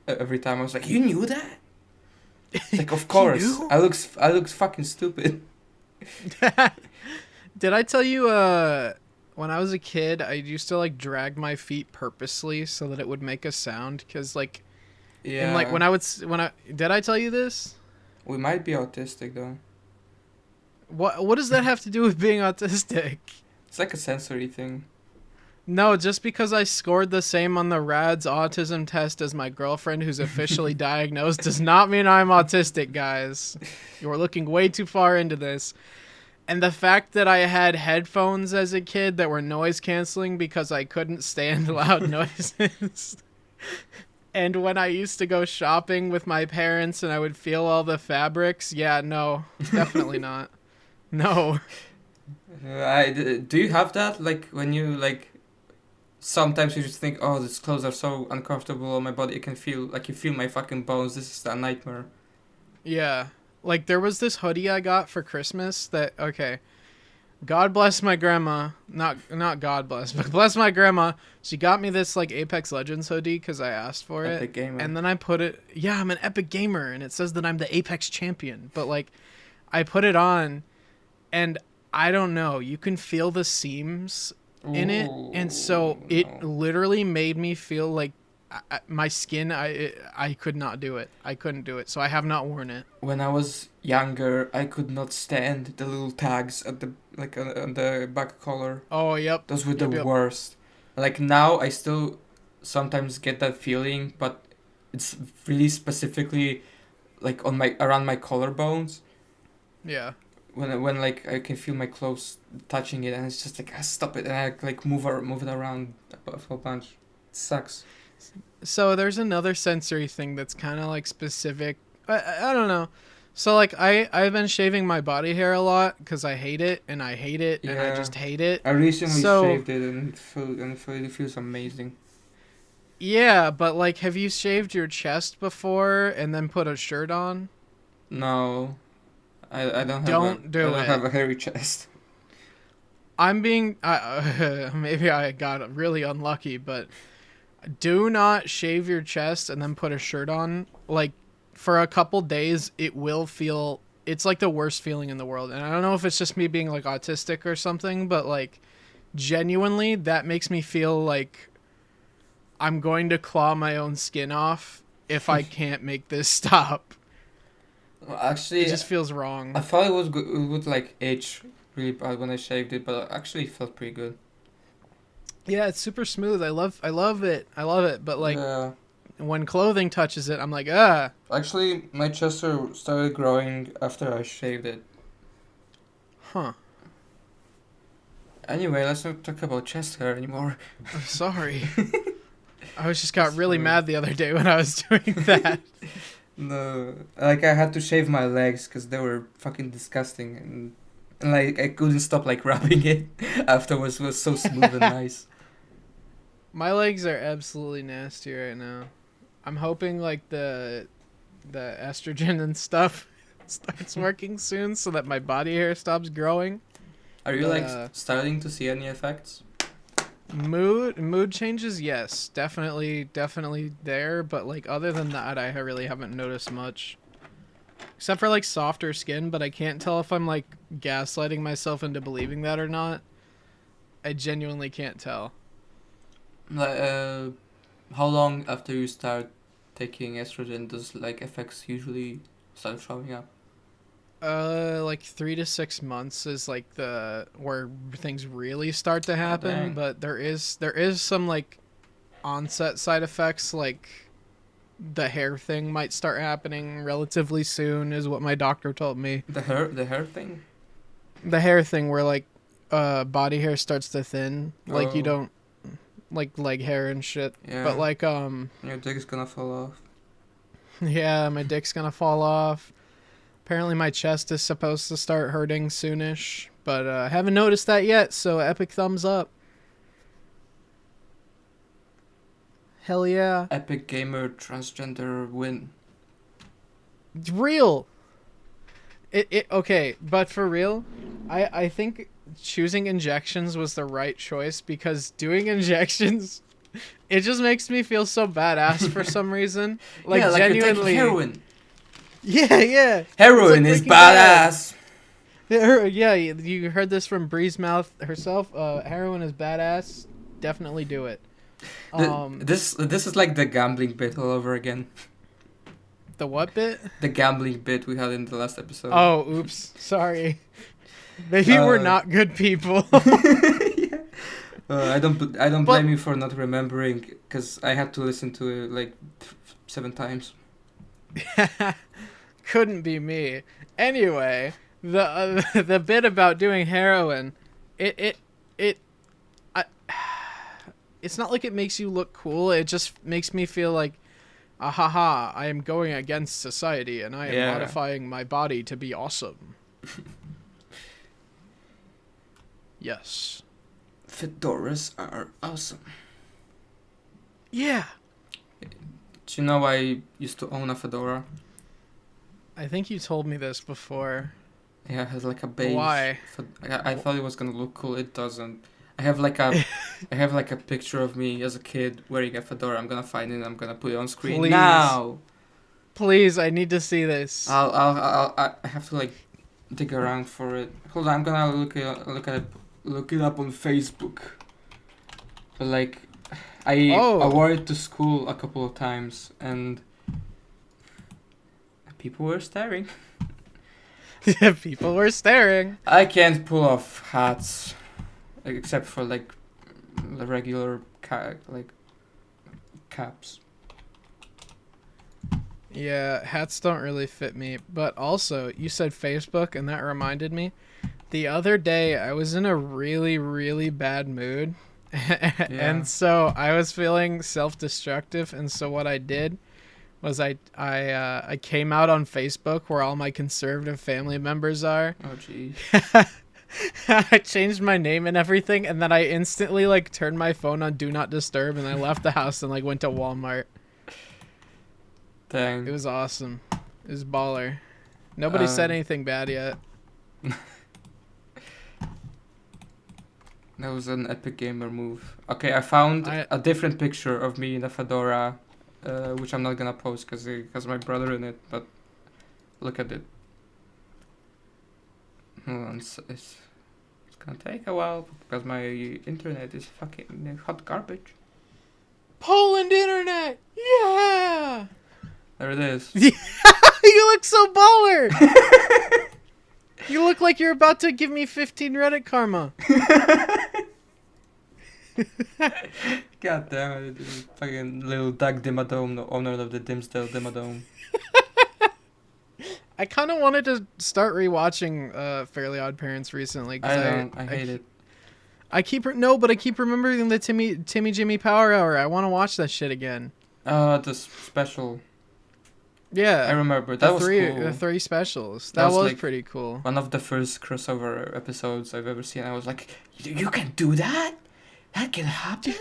every time. I was like, you knew that? Like, of course. I look fucking stupid. Did I tell you when I was a kid I used to like drag my feet purposely so that it would make a sound? Because like, yeah, and like did I tell you this? We might be autistic though. What does that have to do with being autistic? It's like a sensory thing. No, just because I scored the same on the RADS autism test as my girlfriend who's officially diagnosed does not mean I'm autistic, guys. You're looking way too far into this. And the fact that I had headphones as a kid that were noise canceling because I couldn't stand loud noises. And when I used to go shopping with my parents and I would feel all the fabrics, yeah, no, definitely not. No. Do you have that? Like when you like sometimes you just think, oh, these clothes are so uncomfortable on my body. I can feel like you feel my fucking bones. This is a nightmare. Yeah. Like there was this hoodie I got for Christmas that okay. God bless my grandma. Not God bless, but bless my grandma. She got me this like Apex Legends hoodie because I asked for Epic it. gamer. And then I put it. Yeah, I'm an epic gamer, and it says that I'm the Apex champion. But like, I put it on, and I don't know. You can feel the seams in it, and so it literally made me feel like my skin. I could not do it. I couldn't do it. So I have not worn it. When I was younger, I could not stand the little tags at the like on the back collar. Oh yep. Those were the Yep. worst. Like now, I still sometimes get that feeling, but it's really specifically like on my around my collarbones. Yeah. When like I can feel my clothes touching it, and it's just like stop it, and I like move it around a whole bunch. It sucks. So there's another sensory thing that's kind of like specific. I don't know. So like I've been shaving my body hair a lot because I hate it and I hate it and I Yeah. just hate it. I recently So- shaved it, and it feels amazing. Yeah, but like, have you shaved your chest before and then put a shirt on? No, I don't have Don't do I don't it. have a hairy chest. I'm being maybe I got really unlucky, but do not shave your chest and then put a shirt on. Like for a couple days, it will feel. It's like the worst feeling in the world, and I don't know if it's just me being like autistic or something, but like genuinely, that makes me feel like I'm going to claw my own skin off if I can't make this stop. Well, actually, It just feels wrong. I thought it would like itch really bad when I shaved it, but actually it felt pretty good. Yeah, it's super smooth. I love it. But like yeah. when clothing touches it, I'm like, ah. Actually, my chest hair started growing after I shaved it. Huh. Anyway, let's not talk about chest hair anymore. I'm sorry. I was just got really mad the other day when I was doing that. No, like I had to shave my legs because they were fucking disgusting, and like I couldn't stop like rubbing it afterwards. It was so smooth and nice. My legs are absolutely nasty right now. I'm hoping like the estrogen and stuff starts working soon so that my body hair stops growing. Are you like Uh, starting to see any effects? Mood changes, yes, definitely there, but like other than that I really haven't noticed much. Except for like softer skin, but I can't tell if I'm like gaslighting myself into believing that or not. I genuinely can't tell. Like, how long after you start taking estrogen does like effects usually start showing up? Like 3 to 6 months is like the where things really start to happen, dang. but there is some like onset side effects, like the hair thing might start happening relatively soon is what my doctor told me. The hair thing? The hair thing where like body hair starts to thin, like you Oh. don't like leg hair and shit. Yeah. But like Your dick is gonna fall off. yeah, my dick's gonna fall off. Apparently my chest is supposed to start hurting soonish, but I haven't noticed that yet, so epic thumbs up. Hell yeah. Epic gamer transgender win. It's real. It okay, but for real, I think choosing injections was the right choice because doing injections it just makes me feel so badass for some reason. Like yeah, like genuinely you're taking heroin. Yeah. Heroin It's is like Breaking Bad. badass. Yeah, you heard this from Bree's mouth herself. Heroin is badass. Definitely do it. This is like the gambling bit all over again. The what bit? The gambling bit we had in the last episode. Oh, oops. Sorry. Maybe we're not good people. Yeah. I don't blame you for not remembering because I had to listen to it like 7 times. Couldn't be me. Anyway, the bit about doing heroin, it's not like it makes you look cool. It just makes me feel like, ahaha, I am going against society and I am modifying my body to be awesome. Yes. Fedoras are awesome. Yeah. Do you know I used to own a Fedora? I think you told me this before. Yeah, it has like a beige. Why? I thought it was gonna look cool. It doesn't. I have like a, I have like a picture of me as a kid wearing a fedora. I'm gonna find it. And I'm gonna put it on screen Please. now. Please, I need to see this. I have to like dig around for it. Hold on, I'm gonna look it up on Facebook. But like, I wore it to school a couple of times and people were staring. People were staring. I can't pull off hats, except for like the regular caps. Yeah, hats don't really fit me. But also, you said Facebook, and that reminded me. The other day, I was in a really, really bad mood. And so I was feeling self-destructive. And so what I did was I came out on Facebook where all my conservative family members are. Oh, geez. I changed my name and everything. And then I instantly like turned my phone on Do Not Disturb. And I left the house and like went to Walmart. Dang. It was awesome. It was baller. Nobody said anything bad yet. That was an epic gamer move. Okay, I found a different picture of me in a fedora, which I'm not gonna post because it has my brother in it, but look at it. Hold on, it's gonna take a while because my internet is fucking hot garbage. Poland internet! Yeah! There it is. You look so baller! You look like you're about to give me 15 Reddit karma. God damn it. Fucking little Doug Dimmadome, the owner of the Dimsdale Dimmadome. I kind of wanted to start rewatching Fairly Odd Parents recently. I hate it. I keep remembering the Timmy Jimmy Power Hour. I want to watch that shit again. The special. Yeah, I remember that was cool. The 3 specials. That was like pretty cool. One of the first crossover episodes I've ever seen. I was like, you can do that? That can happen?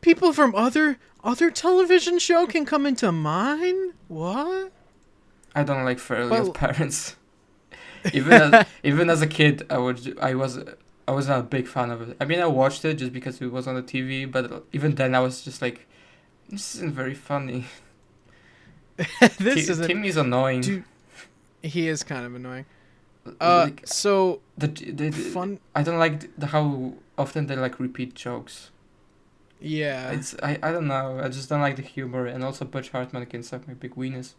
People from other television show can come into mine? What? I don't like Fairly Odd Parents. Even as a kid, I wasn't a big fan of it. I mean, I watched it just because it was on the TV, but even then I was just like, this isn't very funny. Timmy's annoying. Dude, he is kind of annoying. So fun. I don't like how often they like repeat jokes. Yeah. I don't know. I just don't like the humor, and also Butch Hartman can suck my big weenus.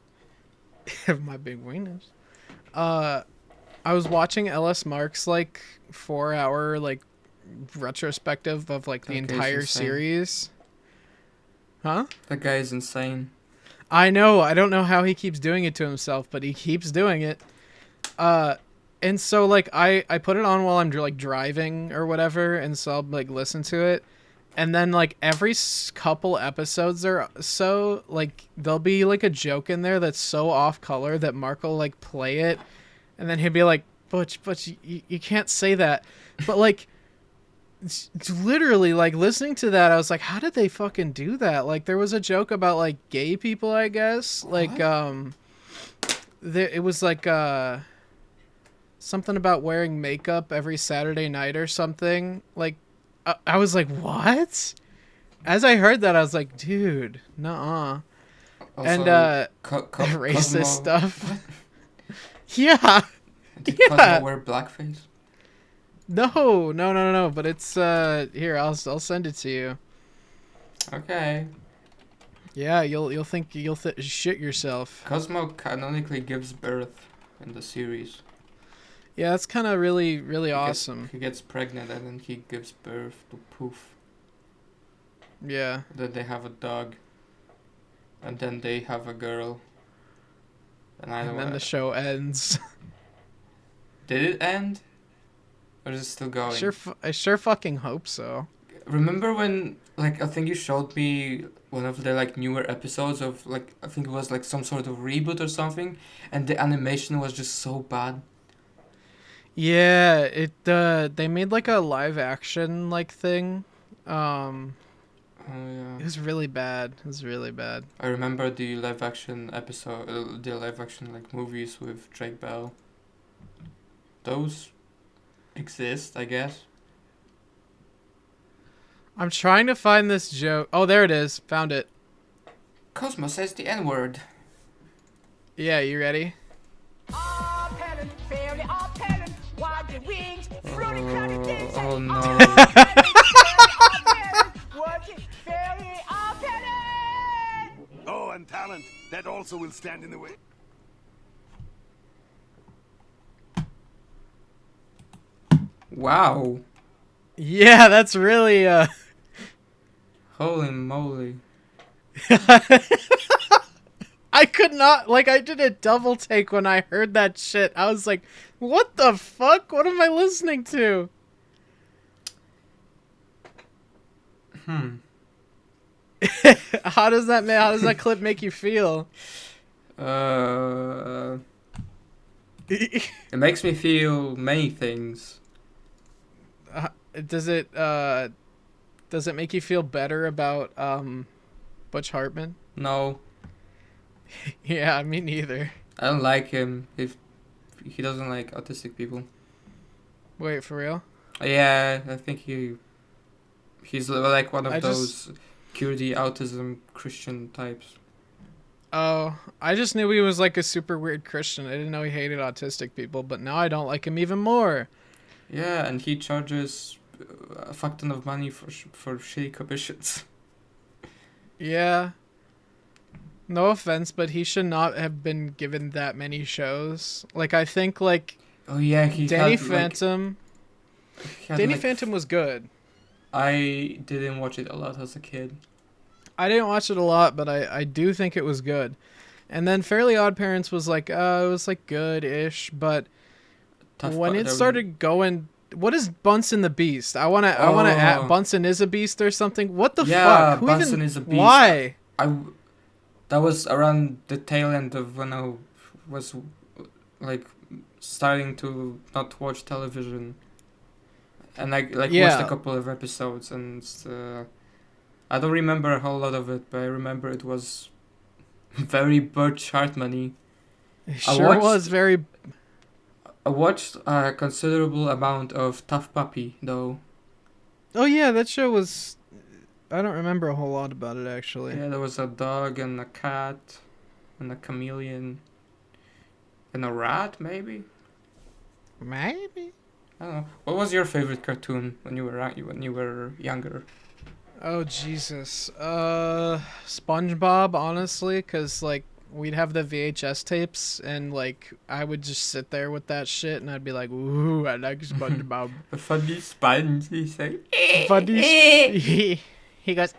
My big weenus. I was watching LS Mark's like 4-hour like retrospective of like the entire series. Huh? That guy is insane. I know. I don't know how he keeps doing it to himself, but he keeps doing it. And so like I put it on while I'm like driving or whatever, and so I'll like listen to it. And then like every couple episodes or so, like there'll be like a joke in there that's so off color that Mark will like play it, and then he'll be like, Butch, you can't say that. But like it's literally like listening to that, I was like, how did they fucking do that? Like there was a joke about like gay people, I guess. Like it was like something about wearing makeup every Saturday night or something. Like I was like, what? As I heard that, I was like, dude, nuh-uh. And racist Cosmo. stuff. Yeah. Did Cosmo wear blackface? No. But it's here. I'll send it to you. Okay. Yeah, you'll think you'll shit yourself. Cosmo canonically gives birth in the series. Yeah, that's kind of really, really awesome. He gets pregnant and then he gives birth to Poof. Yeah. Then they have a dog. And then they have a girl. And then the show ends. Did it end? Or is it still going? I sure fucking hope so. Remember when, like, I think you showed me one of the, like, newer episodes of, like, I think it was, like, some sort of reboot or something, and the animation was just so bad. Yeah, they made, like, a live action, like, thing. Oh It was really bad. It was really bad. I remember the live action the live action like movies with Drake Bell. Those exist, I guess. I'm trying to find this joke. Oh, there it is. Found it. Cosmo says the N-word. Yeah, you ready? Oh no. Oh, and talent. That also will stand in the way. Wow. Yeah, that's really Holy moly. I could not, like, I did a double take when I heard that shit. I was like, what the fuck? What am I listening to? How does that clip make you feel? It makes me feel many things. Does it make you feel better about Butch Hartman? No, Yeah, me neither. I don't like him. If he doesn't like autistic people. Wait, for real? Yeah, I think he's like one of I those cure the autism Christian types. Oh, I just knew he was like a super weird Christian. I didn't know he hated autistic people, but now I don't like him even more. Yeah, and he charges a fuck ton of money for shitty commissions. Yeah. No offense, but he should not have been given that many shows. Like, I think, like, Oh yeah, Danny Phantom... Danny Phantom was good. I didn't watch it a lot as a kid. I didn't watch it a lot, but I do think it was good. And then Fairly Odd Parents was like, it was like good-ish, but when it started going... What is Bunsen the Beast? I wanna add Bunsen is a beast or something. What the fuck? Who Bunsen even, is a beast. Why? That was around the tail end of when I was like starting to not watch television, and I watched a couple of episodes, and I don't remember a whole lot of it, but I remember it was very Butch Hartman-y. It sure was very. I watched a considerable amount of Tough Puppy, though. Oh yeah, that show was... I don't remember a whole lot about it, actually. Yeah, there was a dog and a cat and a chameleon and a rat, maybe? Maybe? I don't know. What was your favorite cartoon when you were younger? Oh, Jesus. SpongeBob, honestly, because, like, we'd have the VHS tapes, and, like, I would just sit there with that shit, and I'd be like, ooh, I like SpongeBob. The funny sponge, he said. Funny He goes,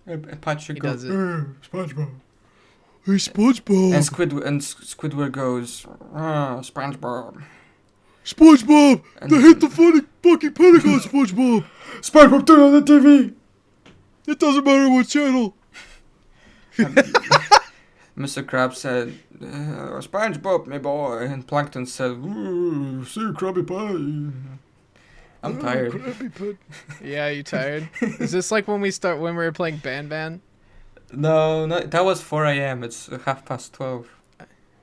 And Patrick He goes, does it. SpongeBob. Hey, SpongeBob. And Squidward goes, SpongeBob. SpongeBob! And They hit the funny fucking Pentagon, SpongeBob! SpongeBob, turn on the TV! It doesn't matter what channel. Mr. Krabs said, SpongeBob, my boy. And Plankton said, ooh, see Krabby Patty. I'm tired. Yeah, you tired? Is this like when we were playing Ban? No, that was 4 a.m. It's 12:30.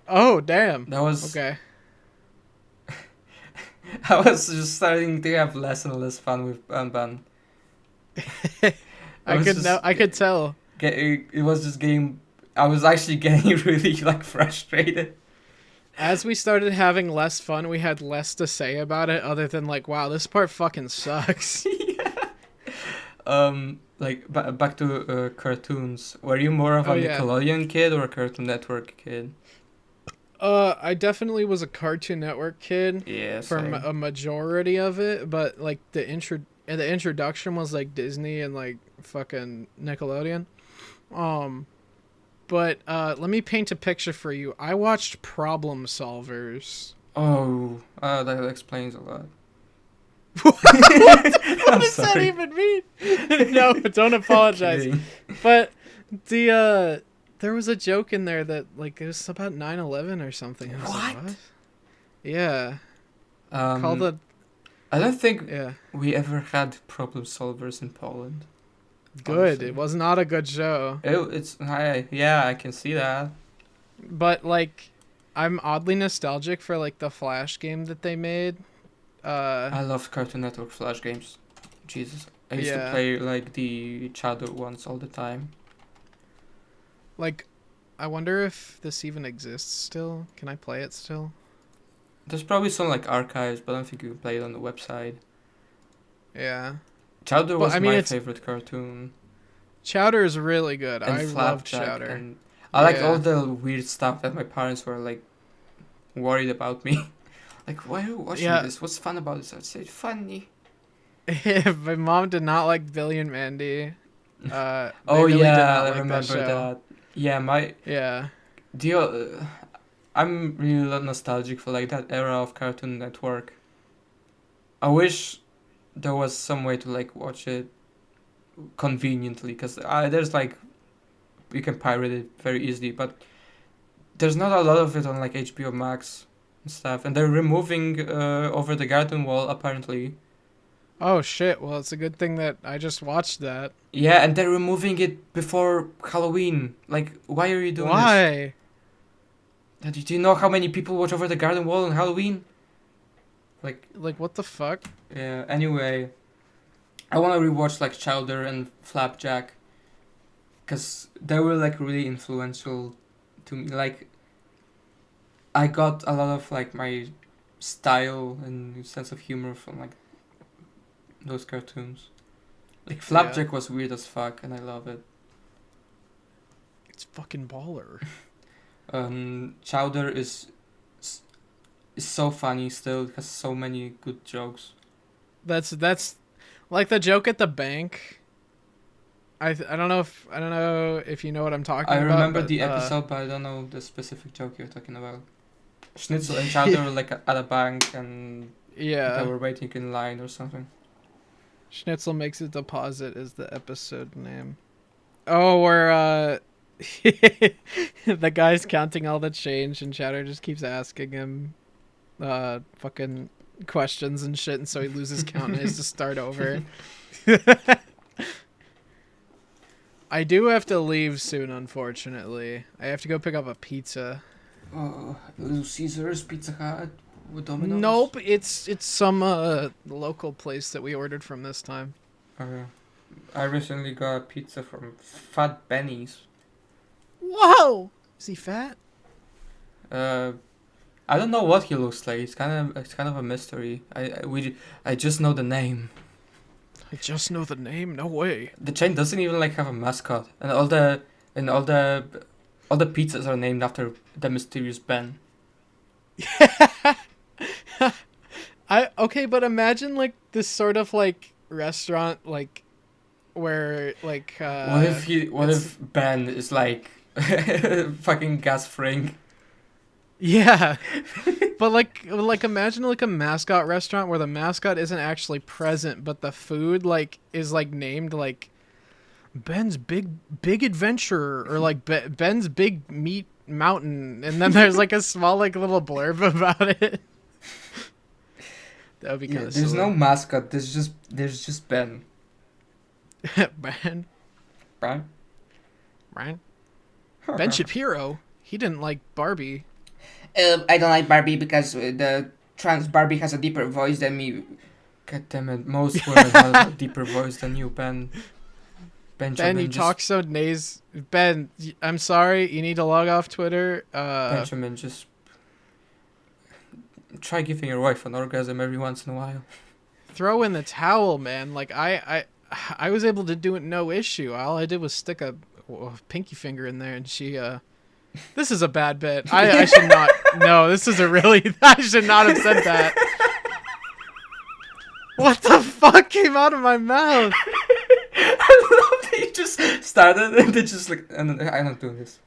Oh, damn. That was... Okay. I was just starting to have less and less fun with Ban. I could tell. It was just getting... I was actually getting really, like, frustrated. As we started having less fun, we had less to say about it other than, like, wow, this part fucking sucks. Yeah. Like, back to cartoons. Were you more of a Nickelodeon kid or a Cartoon Network kid? I definitely was a Cartoon Network kid. Yeah, for a majority of it, but, like, the introduction was, like, Disney and, like, fucking Nickelodeon. But let me paint a picture for you. I watched Problem Solvers. Oh, that explains a lot. What does that even mean? No, don't apologize. But there was a joke in there that, like, it was about 9/11 or something. I was like, what? Yeah. I don't think Yeah. we ever had Problem Solvers in Poland. Good. obviously. It was not a good show. Yeah, I can see that. But like, I'm oddly nostalgic for like the Flash game that they made. I loved Cartoon Network Flash games. Jesus, I used to Yeah. play like the Shadow ones all the time. Like, I wonder if this even exists still. Can I play it still? There's probably some like archives, but I don't think you can play it on the website. Yeah. Chowder But, was I mean, my it's- favorite cartoon. Chowder is really good. And I loved Flapjack. Chowder. And I like Yeah. all the weird stuff that my parents were like worried about me. Like, why are you watching Yeah. this? What's fun about this? I'd say funny. My mom did not like Billy and Mandy. They Oh really did yeah, not I like remember show. that. Yeah, Yeah. I'm really nostalgic for like that era of Cartoon Network. I wish there was some way to like watch it conveniently, because there's like you can pirate it very easily, but there's not a lot of it on like HBO Max and stuff, and they're removing Over the Garden Wall apparently. Oh shit. Well, it's a good thing that I just watched that. Yeah, and they're removing it before Halloween. Like, why are you doing this? Why? Do you know how many people watch Over the Garden Wall on Halloween? Like, Like, what the fuck? yeah, anyway. I want to rewatch, like, Chowder and Flapjack. Because they were, like, really influential to me. Like, I got a lot of, like, my style and sense of humor from, like, those cartoons. Like, Flapjack was weird as fuck, and I love it. It's fucking baller. Chowder is so funny still. It has so many good jokes. That's like the joke at the bank. I don't know if you know what I'm talking I about. remember but, the episode, but I don't know the specific joke you're talking about. Schnitzel and Chowder were like at a bank, and they Yeah. were waiting in line or something. Schnitzel makes a deposit is the episode name. Oh, where the guy's counting all the change and Chowder just keeps asking him fucking questions and shit, and so he loses count and has to start over. I do have to leave soon, unfortunately. I have to go pick up a pizza. Little Caesars, Pizza Hut, with Domino's. Nope, it's some local place that we ordered from this time. I recently got a pizza from Fat Benny's. Whoa! Is he fat? I don't know what he looks like. It's kind of a mystery. I just know the name. I just know the name. No way. The chain doesn't even like have a mascot, and all the pizzas are named after the mysterious Ben. Okay, but imagine like this sort of like restaurant like where like What if Ben is like fucking Gas Fring? yeah. But like imagine like a mascot restaurant where the mascot isn't actually present, but the food like is like named like Ben's big adventure or like Ben's big meat mountain, and then there's like a small like little blurb about it. That would be kind of There's no mascot. There's just Ben. Ben. Ben. Right? Ben Shapiro. He didn't like Barbie. I don't like Barbie because the trans Barbie has a deeper voice than me. God damn it! Most women have a deeper voice than you, Ben. Benjamin, Ben, you talk so Ben, I'm sorry. You need to log off Twitter. Benjamin, just try giving your wife an orgasm every once in a while. Throw in the towel, man. Like I was able to do it no issue. All I did was stick a pinky finger in there, and she. This is a bad bit. I should not. No, this is a really. I should not have said that. What the fuck came out of my mouth? I love that you just started and then just like, and then, I'm not doing this.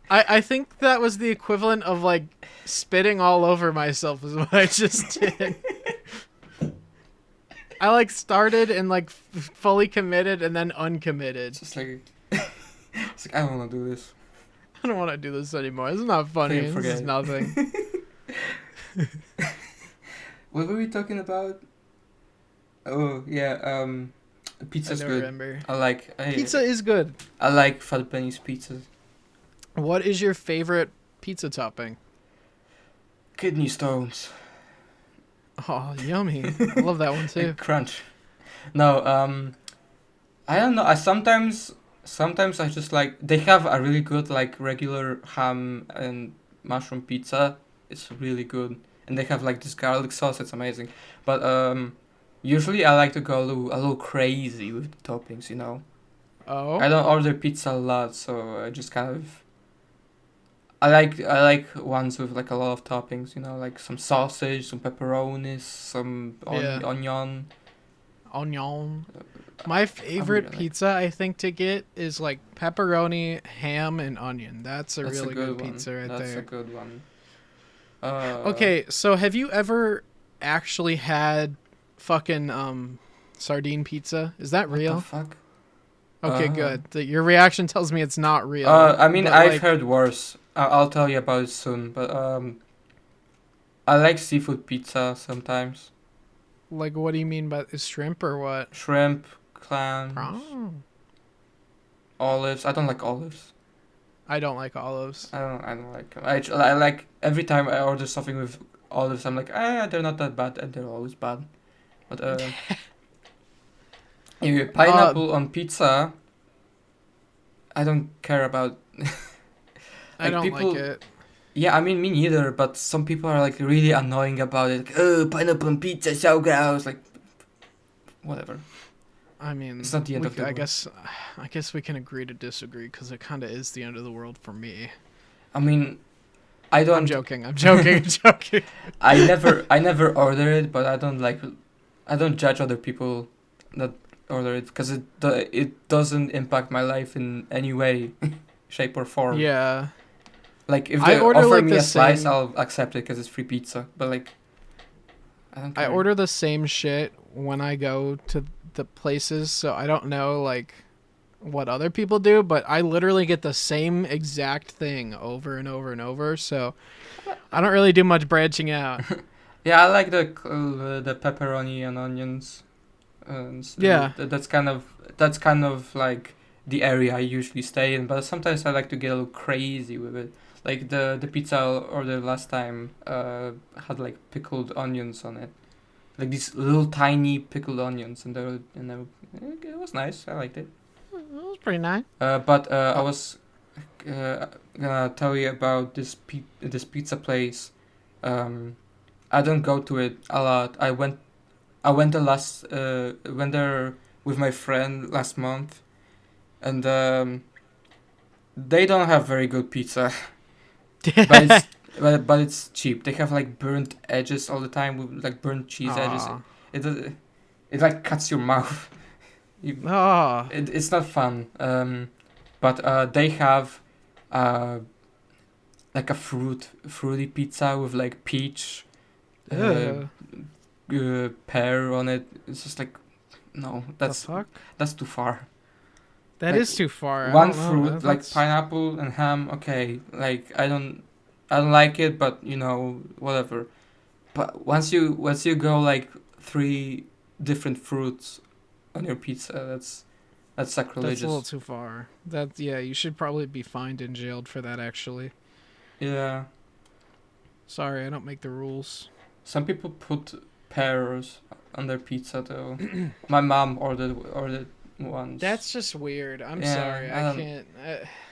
I think that was the equivalent of like spitting all over myself is what I just did. I like started and like fully committed and then uncommitted. It's just like, it's like I don't want to do this. I don't want to do this anymore. This is not funny. This Forget is it. nothing. What were we talking about? Oh yeah, I Pizza's don't good. remember. I Pizza is good. like Fat Benny's pizzas. What is your favorite pizza topping? Kidney stones. Oh, yummy. I love that one too. Crunch. No, I don't know. I sometimes I just like they have a really good like regular ham and mushroom pizza. It's really good, and they have like this garlic sauce. It's amazing. But usually I like to go a little crazy with the toppings. You know, Oh, I don't order pizza a lot, so I just kind of. I like ones with like a lot of toppings. You know, like some sausage, some pepperonis, some Yeah. onion. onion. My favorite like- pizza, I think, to get is like pepperoni, ham, and onion. That's a That's really a good good one. pizza right That's there. a good one. Okay, so have you ever actually had fucking sardine pizza? Is that What real? the fuck? Okay, Uh, good. Your reaction tells me it's not real. I mean, but, I've like, heard worse. I'll tell you about it soon. But I like seafood pizza sometimes. Like, what do you mean by is shrimp or what? Shrimp, clams, Oh. olives. I don't like olives. I don't like olives. I don't like 'em. I like every time I order something with olives, I'm like, they're not that bad, and they're always bad. But anyway, pineapple on pizza. I don't care about. I Like, don't people- like it. Yeah, I mean, me neither, but some people are like really annoying about it. Like, oh, pineapple on pizza, so gross. Like, whatever. I mean, It's not the end of the I world. guess we can agree to disagree because it kind of is the end of the world for me. I mean, I don't. I'm joking. I'm joking. I'm joking. I never order it, but I don't judge other people that order it because it doesn't impact my life in any way, shape or form. Yeah. Like if I they order, offer like, me the a slice, same- I'll accept it because it's free pizza. But like, I don't I care. order the same shit when I go to the places, so I don't know like what other people do, but I literally get the same exact thing over and over and over, so I don't really do much branching out. Yeah, I like the pepperoni and onions. Yeah. That's kind of like the area I usually stay in. But sometimes I like to get a little crazy with it. Like the pizza I ordered last time had like pickled onions on it, like these little tiny pickled onions, and it was nice. I liked it. That was pretty nice. But I was gonna tell you about this pizza place. I don't go to it a lot. I went there with my friend last month, and they don't have very good pizza, but it's but it's cheap. They have like burnt edges all the time with like burnt cheese edges. Aw. It like cuts your mouth. Aw. It's not fun. But they have like a fruity pizza with like peach, Ugh. pear on it. It's just like, no, The fuck? that's too far. That like, is too far. I One don't know. fruit like That's- pineapple and ham. Okay, like I don't like it, but whatever. But once you go like 3 different fruits on your pizza, that's sacrilegious. That's a little too far. You should probably be fined and jailed for that actually. Yeah. Sorry, I don't make the rules. Some people put pears on their pizza though. My mom ordered once. That's just weird. I'm Yeah, sorry. I I don't- can't.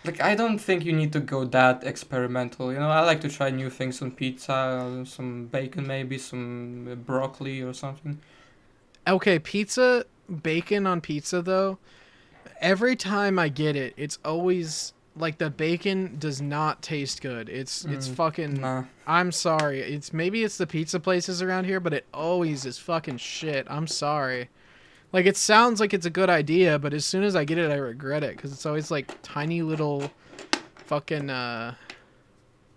Like, I don't think you need to go that experimental. I like to try new things on pizza, some bacon maybe, some broccoli or something. Okay, pizza, bacon on pizza though. Every time I get it, it's always like the bacon does not taste good. It's fucking. Nah. I'm sorry. Maybe it's the pizza places around here, but it always is fucking shit. I'm sorry. Like, it sounds like it's a good idea, but as soon as I get it, I regret it because it's always like tiny little fucking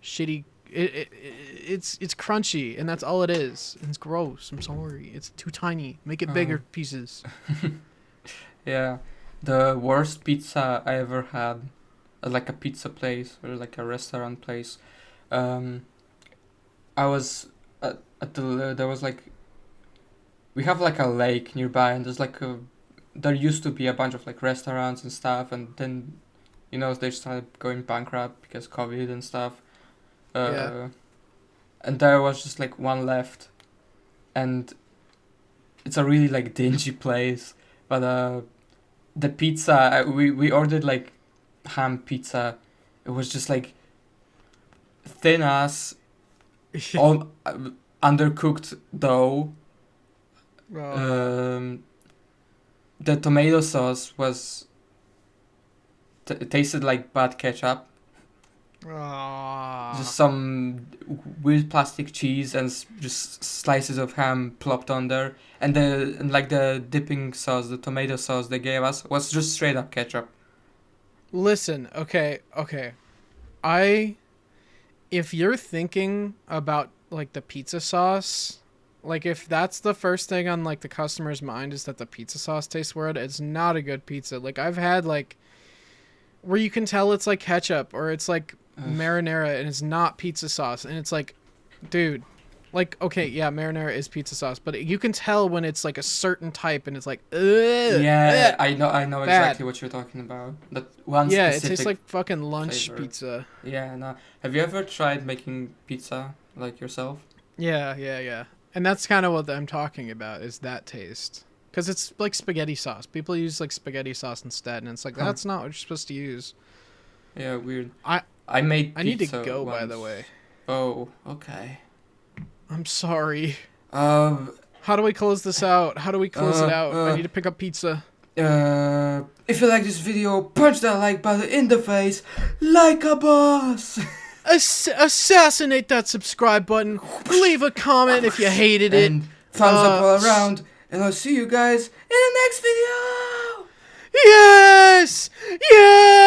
shitty. It's crunchy and that's all it is. And it's gross. I'm sorry. It's too tiny. Make it bigger pieces. Yeah. The worst pizza I ever had, like a pizza place or like a restaurant place. I was there was like, we have like a lake nearby, and there's like there used to be a bunch of like restaurants and stuff, and then, they started going bankrupt because COVID and stuff. Yeah. And there was just like one left, and it's a really like dingy place. But the pizza, we ordered like ham pizza. It was just like thin ass, all undercooked dough. The tomato sauce was tasted like bad ketchup. Just some weird plastic cheese and just slices of ham plopped on there, and the dipping sauce, the tomato sauce they gave us was just straight up ketchup. Listen, okay. If you're thinking about like the pizza sauce, like if that's the first thing on like the customer's mind is that the pizza sauce tastes weird, it's not a good pizza. Like I've had like where you can tell it's like ketchup or it's like marinara and it's not pizza sauce, and it's like, dude, like, okay, yeah, marinara is pizza sauce, but you can tell when it's like a certain type and it's like, ugh, Yeah, ugh. I know Bad. exactly what you're talking about. That one Yeah, it specific tastes like fucking lunch flavor. pizza. Yeah, no. Have you ever tried making pizza like yourself? Yeah. And that's kind of what I'm talking about, is that taste. Because it's like spaghetti sauce. People use like spaghetti sauce instead, and it's like, that's not what you're supposed to use. Yeah, weird. I made pizza need to go, by the once. way. Oh, okay. I'm sorry. Um, How do we close this out? How do we close it out? I need to pick up pizza. if you like this video, punch that like button in the face like a boss. Assassinate that subscribe button. Leave a comment if you hated it. And thumbs up all around. And I'll see you guys in the next video. Yes! Yes!